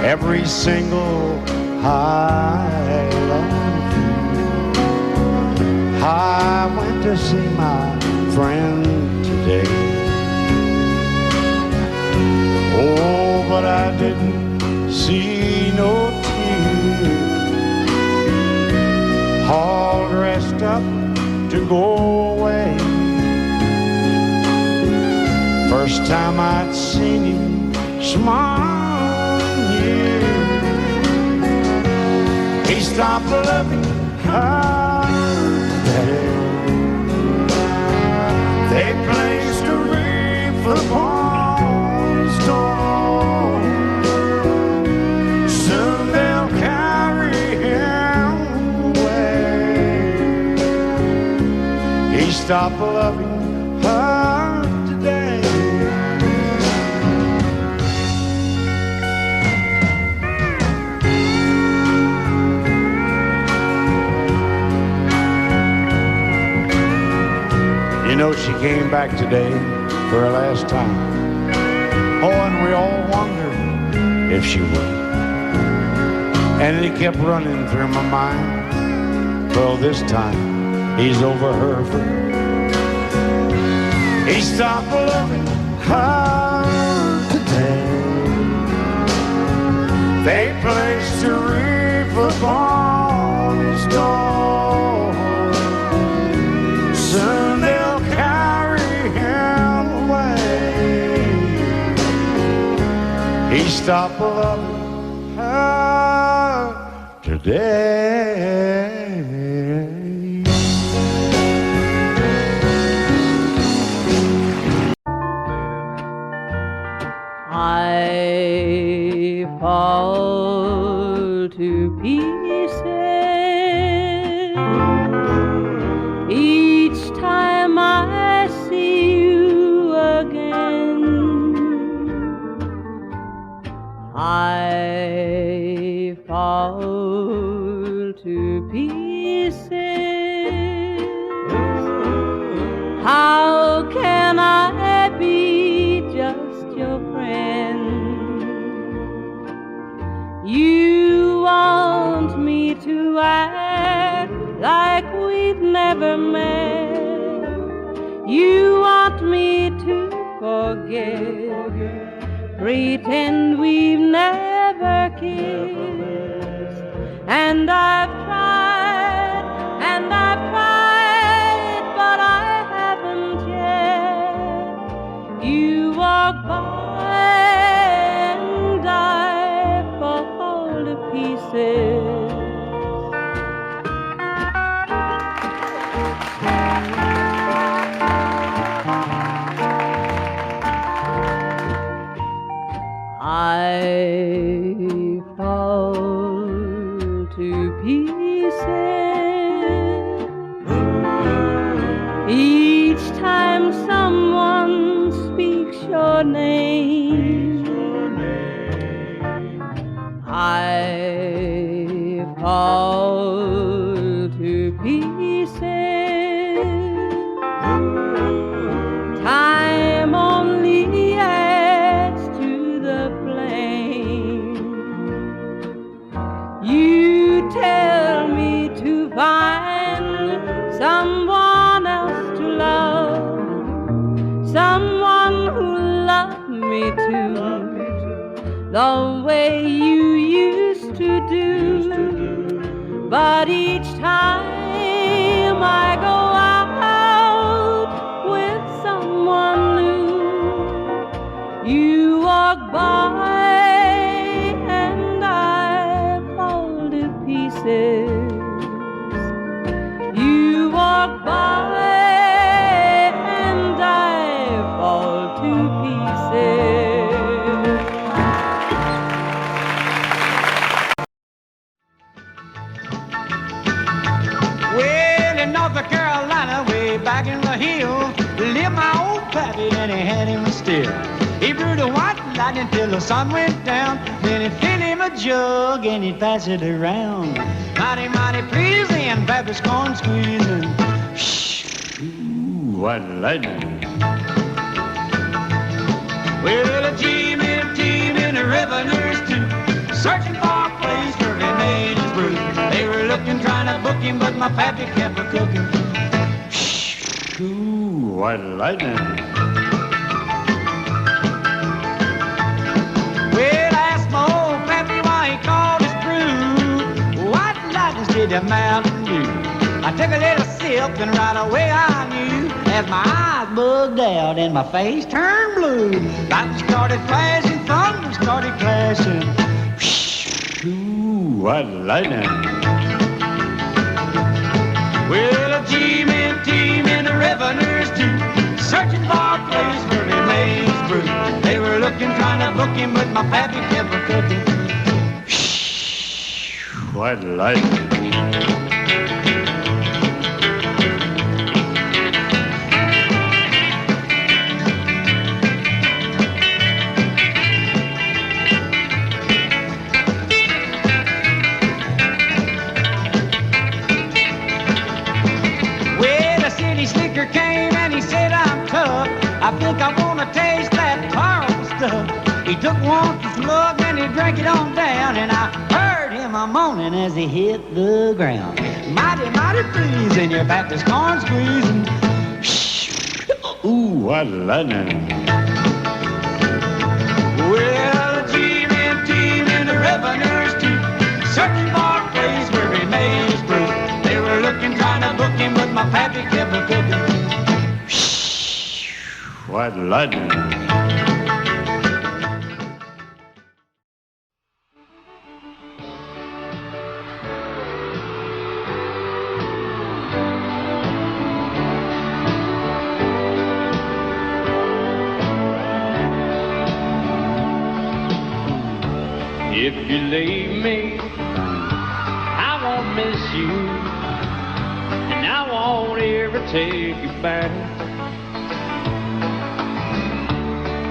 every single I love you. I went to see my friend today. Oh, but I didn't see no tears. All dressed up to go away. First time I'd seen him smile in years. He stopped loving her. They placed a wreath upon his door. stop loving her today. You know, she came back today for her last time. Oh, and we all wondered if she would. And it kept running through my mind. Well, this time he's over her for good. He stopped loving her today. They placed a wreath upon his door. Soon they'll carry him away. He stopped loving her today. I fall to pieces each time I see you again. I fall to pieces. How can I be just your friend? You want me to act like we've never met. You want me to forget, pretend we've never kissed. And I've tried, but I haven't yet. You walk by and I fall to pieces. I fall to pieces each time someone speaks your name. I fall to pieces. Time only adds to the flame. You tell me to find someone else to love, someone who loved me too, the way you used to do. But each time I go out with someone new, you walk by and I fall to pieces. You walk by and I fall to pieces. Well, in North Carolina, way back in the hills, lived my old pappy and he had him still. He brewed a white lightning till the sun went down. Then he'd fill him a jug and he'd pass it around. Mighty, mighty pleasing, Pappy's corn squeezing. Shh, ooh, white lightning. Well, a team in the revenues too, searching for a place where he made his brew. They were looking, trying to book him, but my pappy kept a cooking. Shh, ooh, white lightning. Well, I asked my old pappy why he called his brew White Lightning did the Mountain Dew. I took a little sip and right away I knew, as my eyes bugged out and my face turned blue. Lightning started flashing, thunder started clashing. Ooh, white lightning. Well, a team in the revenues too, searching for a place where he made his brew. They were looking, trying to book him, but my pappy kept a cooking. White lightning. a moaning as he hit the ground. Mighty, mighty freezing, your back is corn squeezing. Ooh, what lightning. Well, the team in the revenue's team, searching for a place where he made his proof. They were looking, trying to book him, but my pappy kept a cooking. What lightning. If you leave me, I won't miss you, and I won't ever take you back.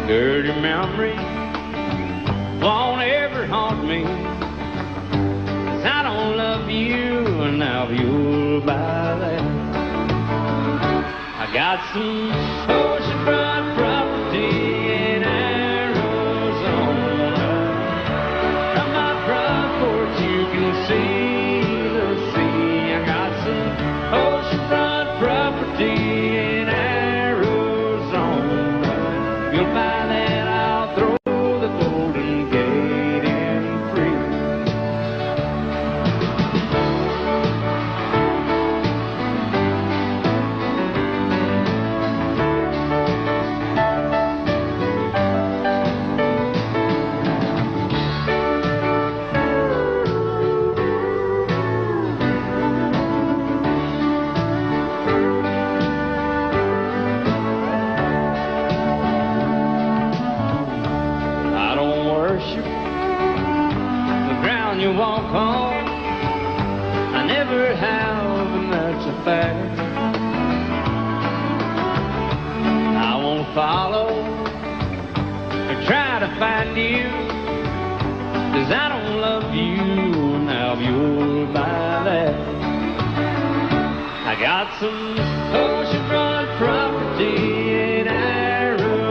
Girl, your memory won't ever haunt me, 'cause I don't love you, and now you'll buy that. I got some oceanfront property in Arizona. From my front porch you can see the sea. I got some oceanfront property in Arizona. You'll buy that, I'll throw the Golden Gate in free. I don't worship the ground you walk on. I never have, and that's a fact. I won't follow or try to find you, 'cause I don't love you, now you'll buy that. I got some oceanfront property in Arizona.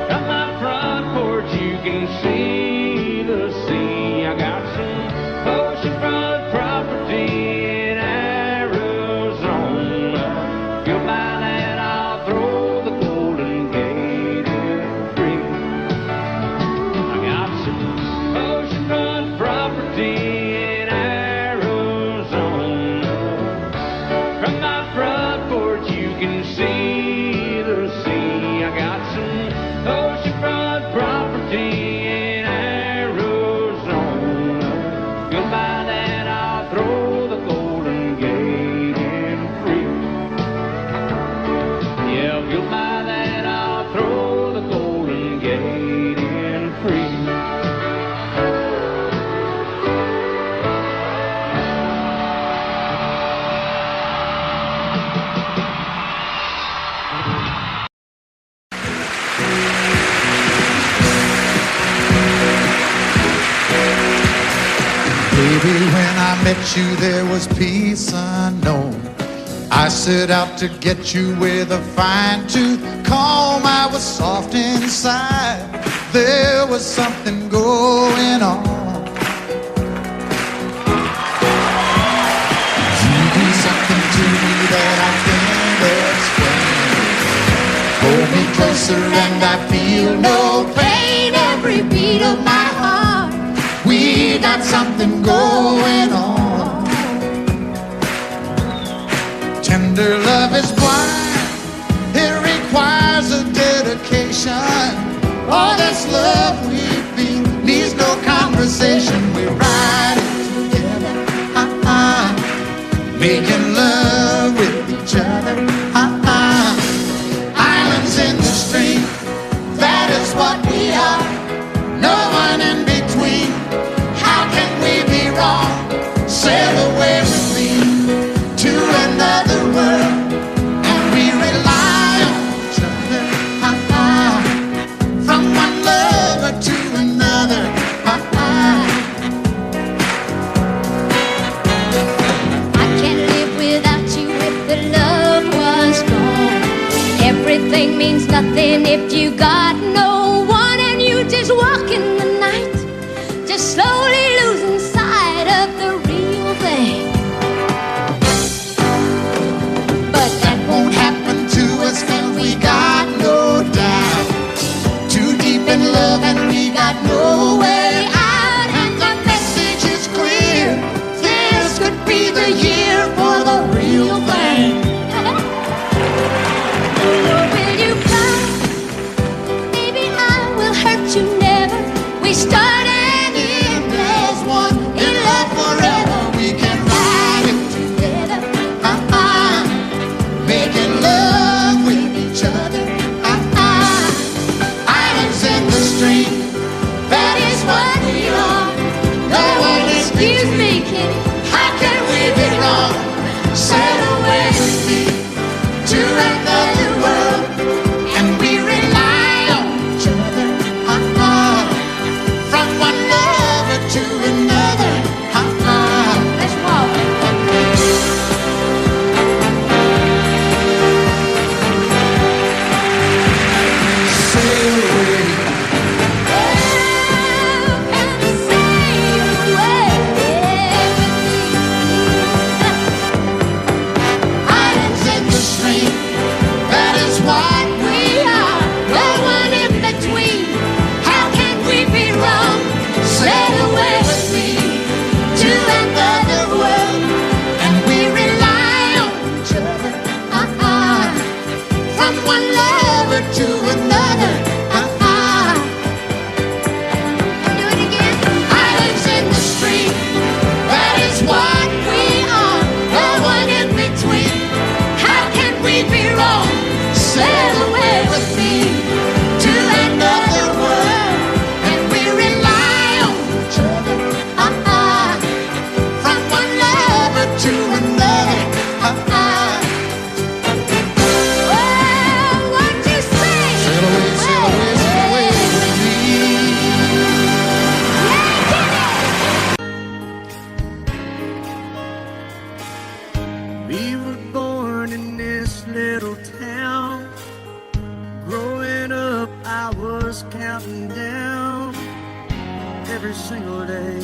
From my front porch you can see the sea. I got some oceanfront property in Arizona. You'll buy that, I'll throw the Golden Gate in free. I got some oceanfront property in Arizona. From my front porch you can see the sea. I got some oceanfront property in Arizona. You'll buy that, I'll throw the Golden Gate in free. Yeah, you'll buy that, I'll throw the Golden Gate in free. Baby, when I met you, there was peace unknown. I set out to get you with a fine-tooth comb. I was soft inside. There was something going on. You do something to me that I can't explain. Hold me closer and I feel no pain. Every beat of my heart, we got something going on. Tender love is blind. It requires a dedication. All this love we feel needs no conversation. We're riding together, making love with each other, Islands in the stream, that is what we are. No one in between. How can we be wrong? Sail away with me to another world, and we rely on each other, from one lover to another. I can't live without you if the love was gone. Everything means nothing if you got no one, and you just walk in the night, just slow every single day.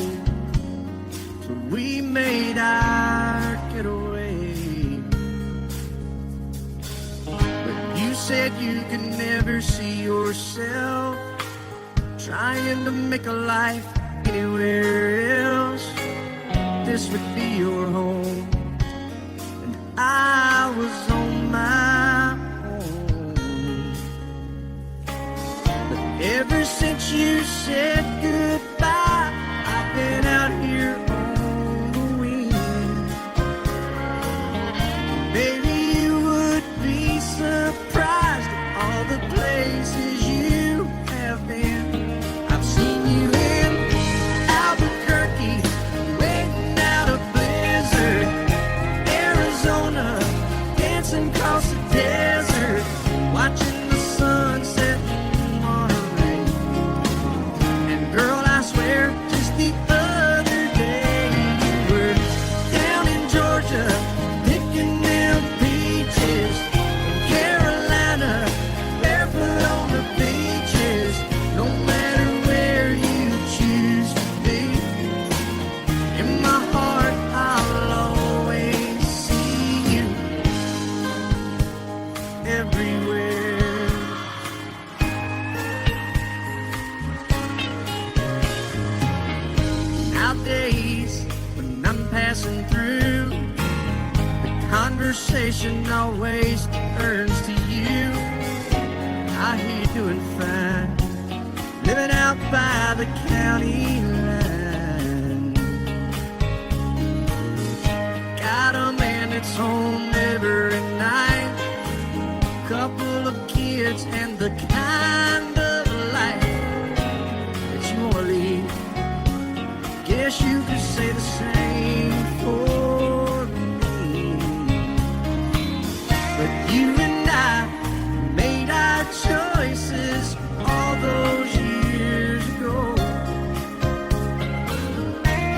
So we made our getaway. But you said you could never see yourself trying to make a life anywhere else. This would be your home, and I was on my own. But ever since you said goodbye, I've been out here on the wing. Maybe you would be surprised at all the places you have been. I've seen you in Albuquerque, waiting out a blizzard, Arizona, dancing across the desert, watching the sunset in Monterey. And girl, I swear, just the other day you were down in Georgia, picking them peaches, in Carolina, barefoot on the beaches. No matter where you choose to be, in my heart I'll always see you everywhere. Nowadays, when I'm passing through, the conversation always turns to you. I hear you doing fine, living out by the county line. Got a man that's home every night, couple of kids, and the kind of life that you wanna lead. Guess you could say the same for me. But you and I made our choices all those years ago.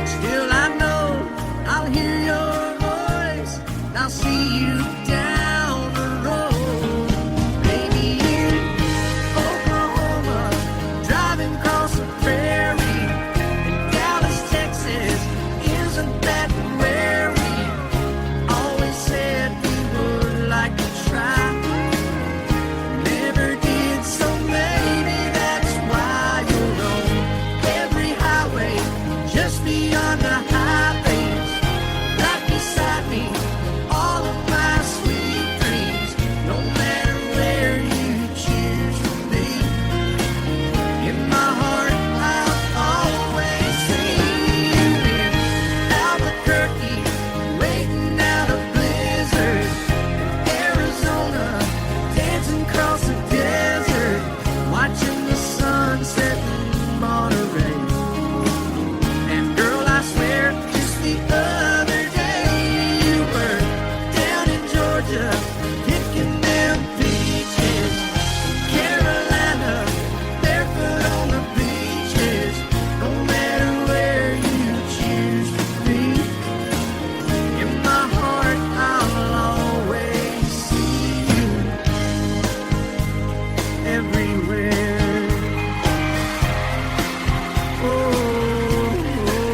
Still I know I'll hear your voice, and I'll see you down the road. Maybe in Oklahoma, driving across the prairie, in Dallas, Texas, isn't that where we always said we would like to try? Never did, so maybe that's why you're on every highway, just beyond the highways, right beside me, all of my sweet dreams. No matter where you choose to be, in my heart I'll always see you in Albuquerque, waiting out a blizzard, Arizona, dancing across the desert, watching the sunset in Monterey. And girl, I swear, just the other day you were down in Georgia, picking them peaches, Carolina, barefoot on the beaches. No matter where you choose to be, in my heart I'll always see you everywhere. Oh, oh, oh.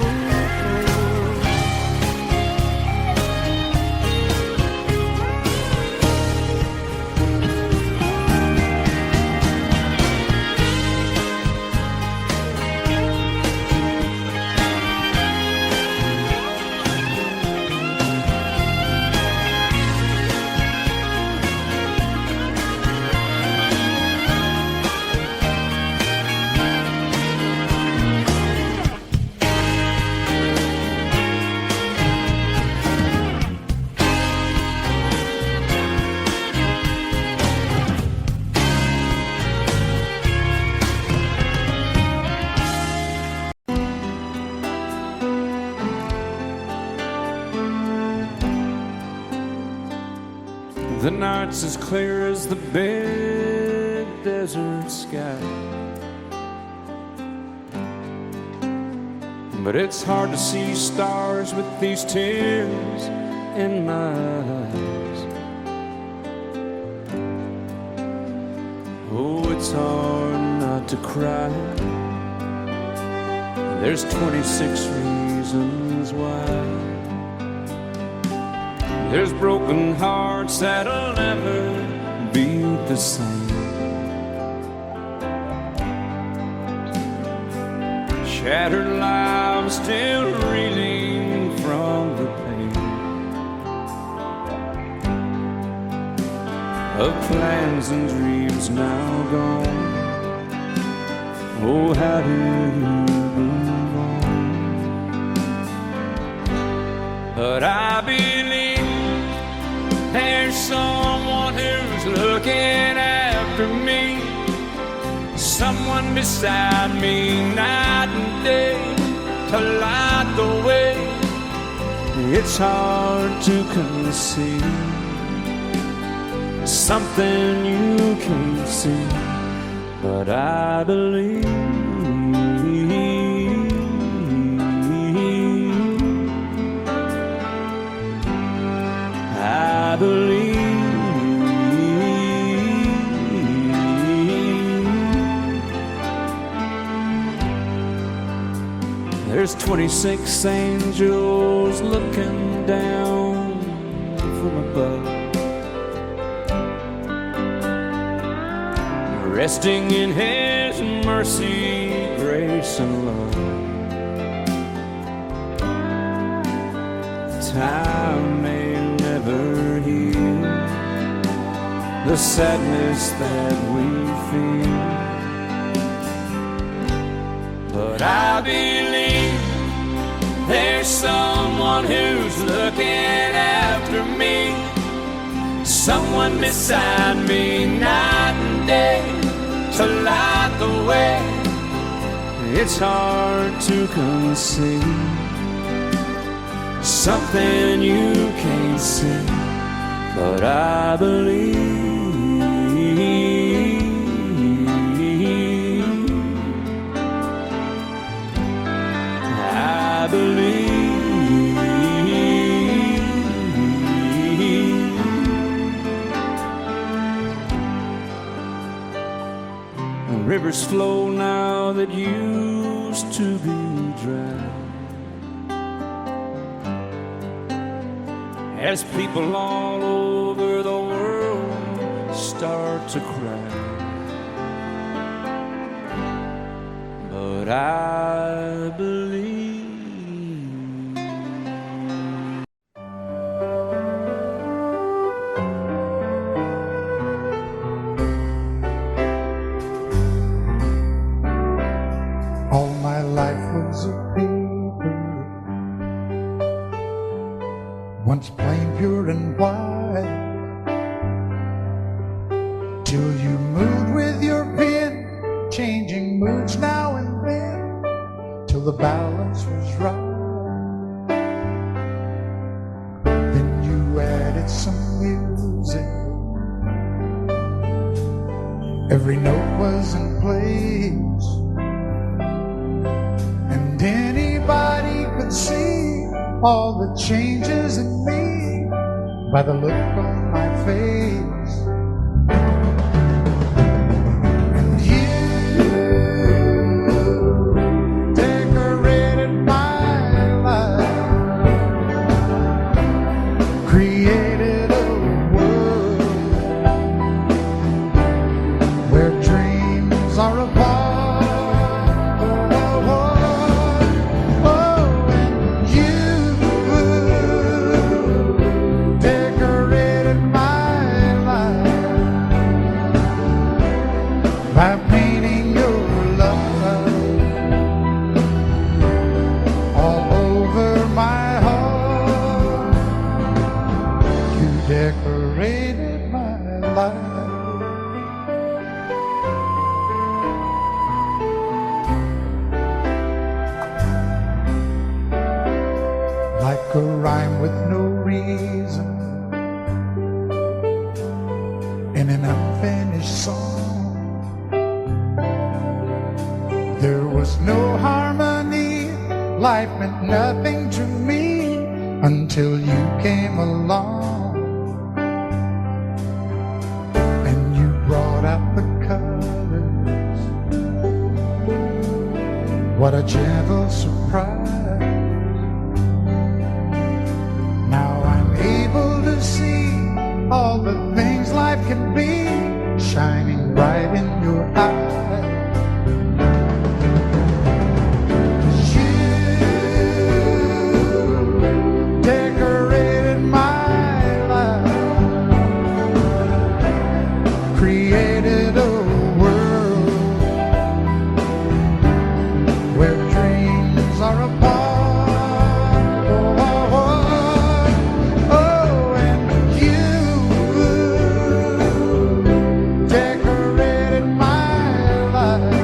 The night's as clear as the big desert sky, but it's hard to see stars with these tears in my eyes. Oh, it's hard not to cry There's 26 reasons why. There's broken hearts that'll never beat the same. Shattered lives still reeling from the pain of plans and dreams now gone. Oh, how do you move on? But I believe there's someone who's looking after me, someone beside me night and day to light the way. It's hard to conceive something you can't see, but I believe. I believe. There's 26 angels looking down from above, resting in His mercy, grace, and love. Time may never heal the sadness that we feel, but I believe there's someone who's looking after me, someone beside me night and day to light the way. It's hard to conceive something you can't see, but I believe. I believe. Rivers flow now that used to be dry, as people all over the world start to cry. But I believe. All my life was a paper, once plain, pure, and white, till you moved with your pen, changing moods now and then, till the balance was right. Then you added some music, every note was in place, and anybody could see all the changes in me by the look on my face. And you decorated my life, created a world where dreams are apart. By painting your love all over my heart, you decorated my life. Like a rhyme with no reason in an unfinished song, there was no harmony, life meant nothing to me until you came along. And you brought out the colors What a gentle surprise. Now I'm able to see all the things life can be, shining bright in your eyes. Created a world where dreams are apart. Oh, and you decorated my life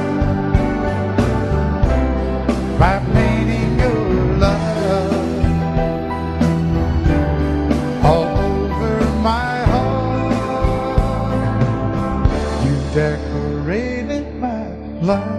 by painting your love all over my heart. You decorated my life.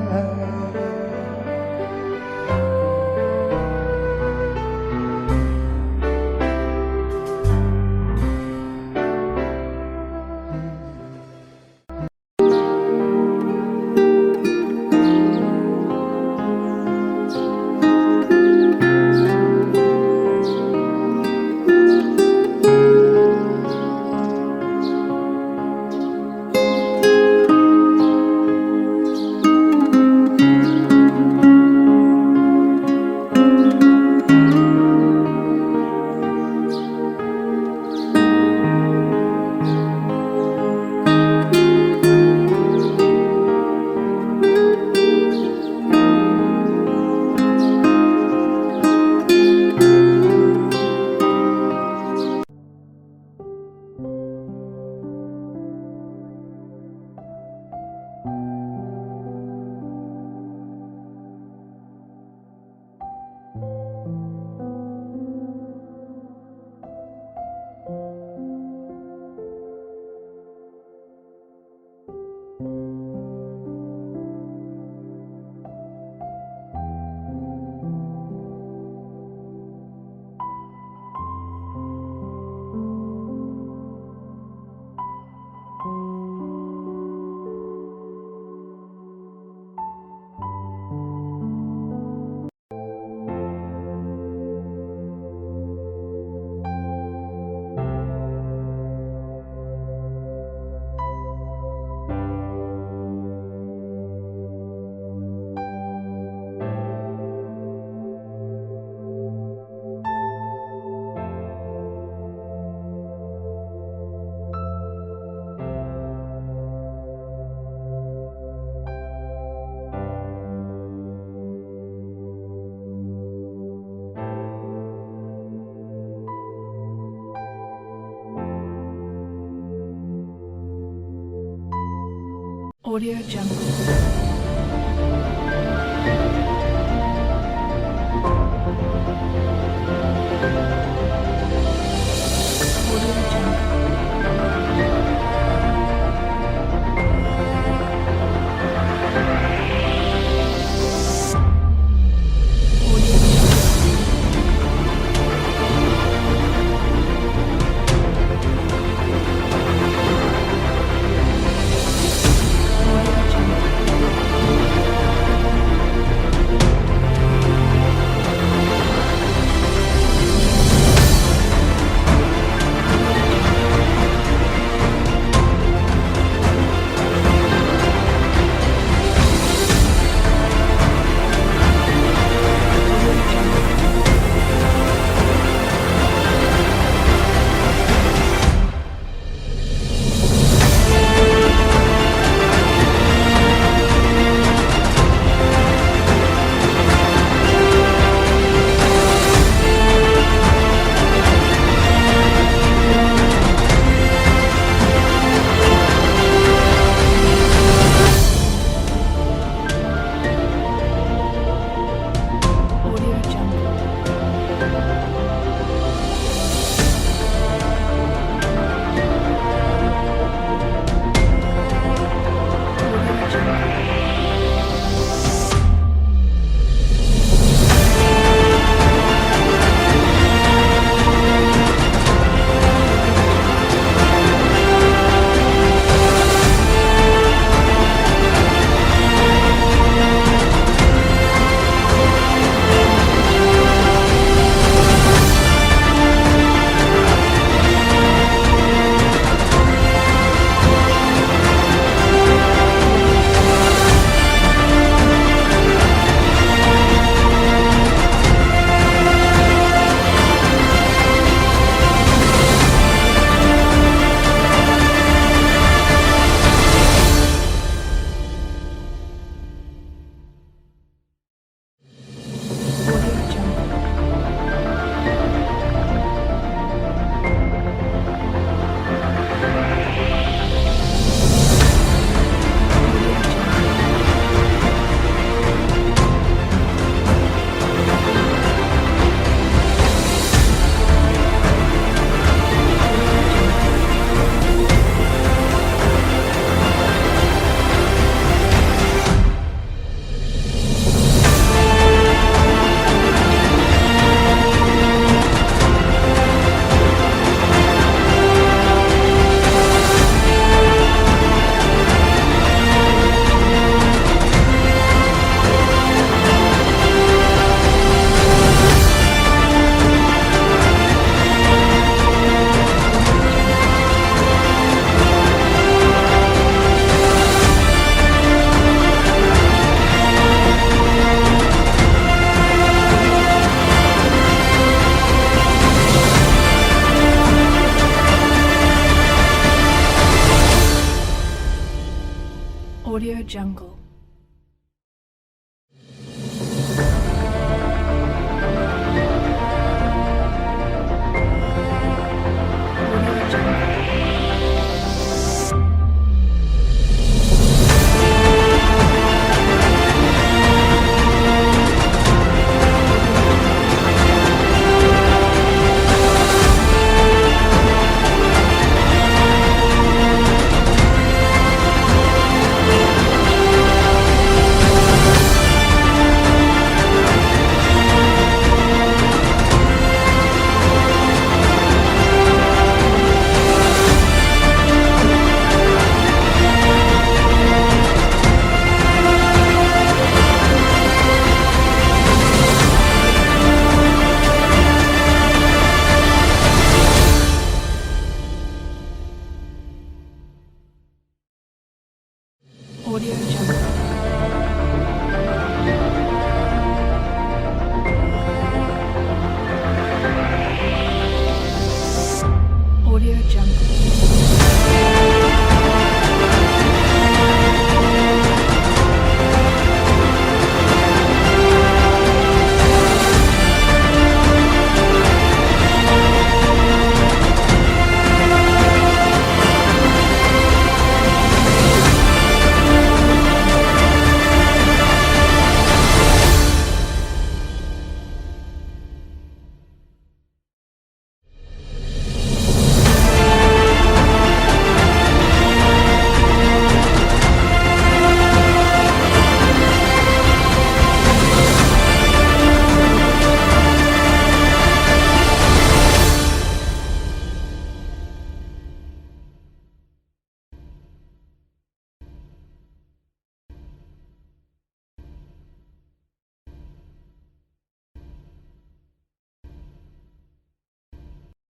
Audio Jungle.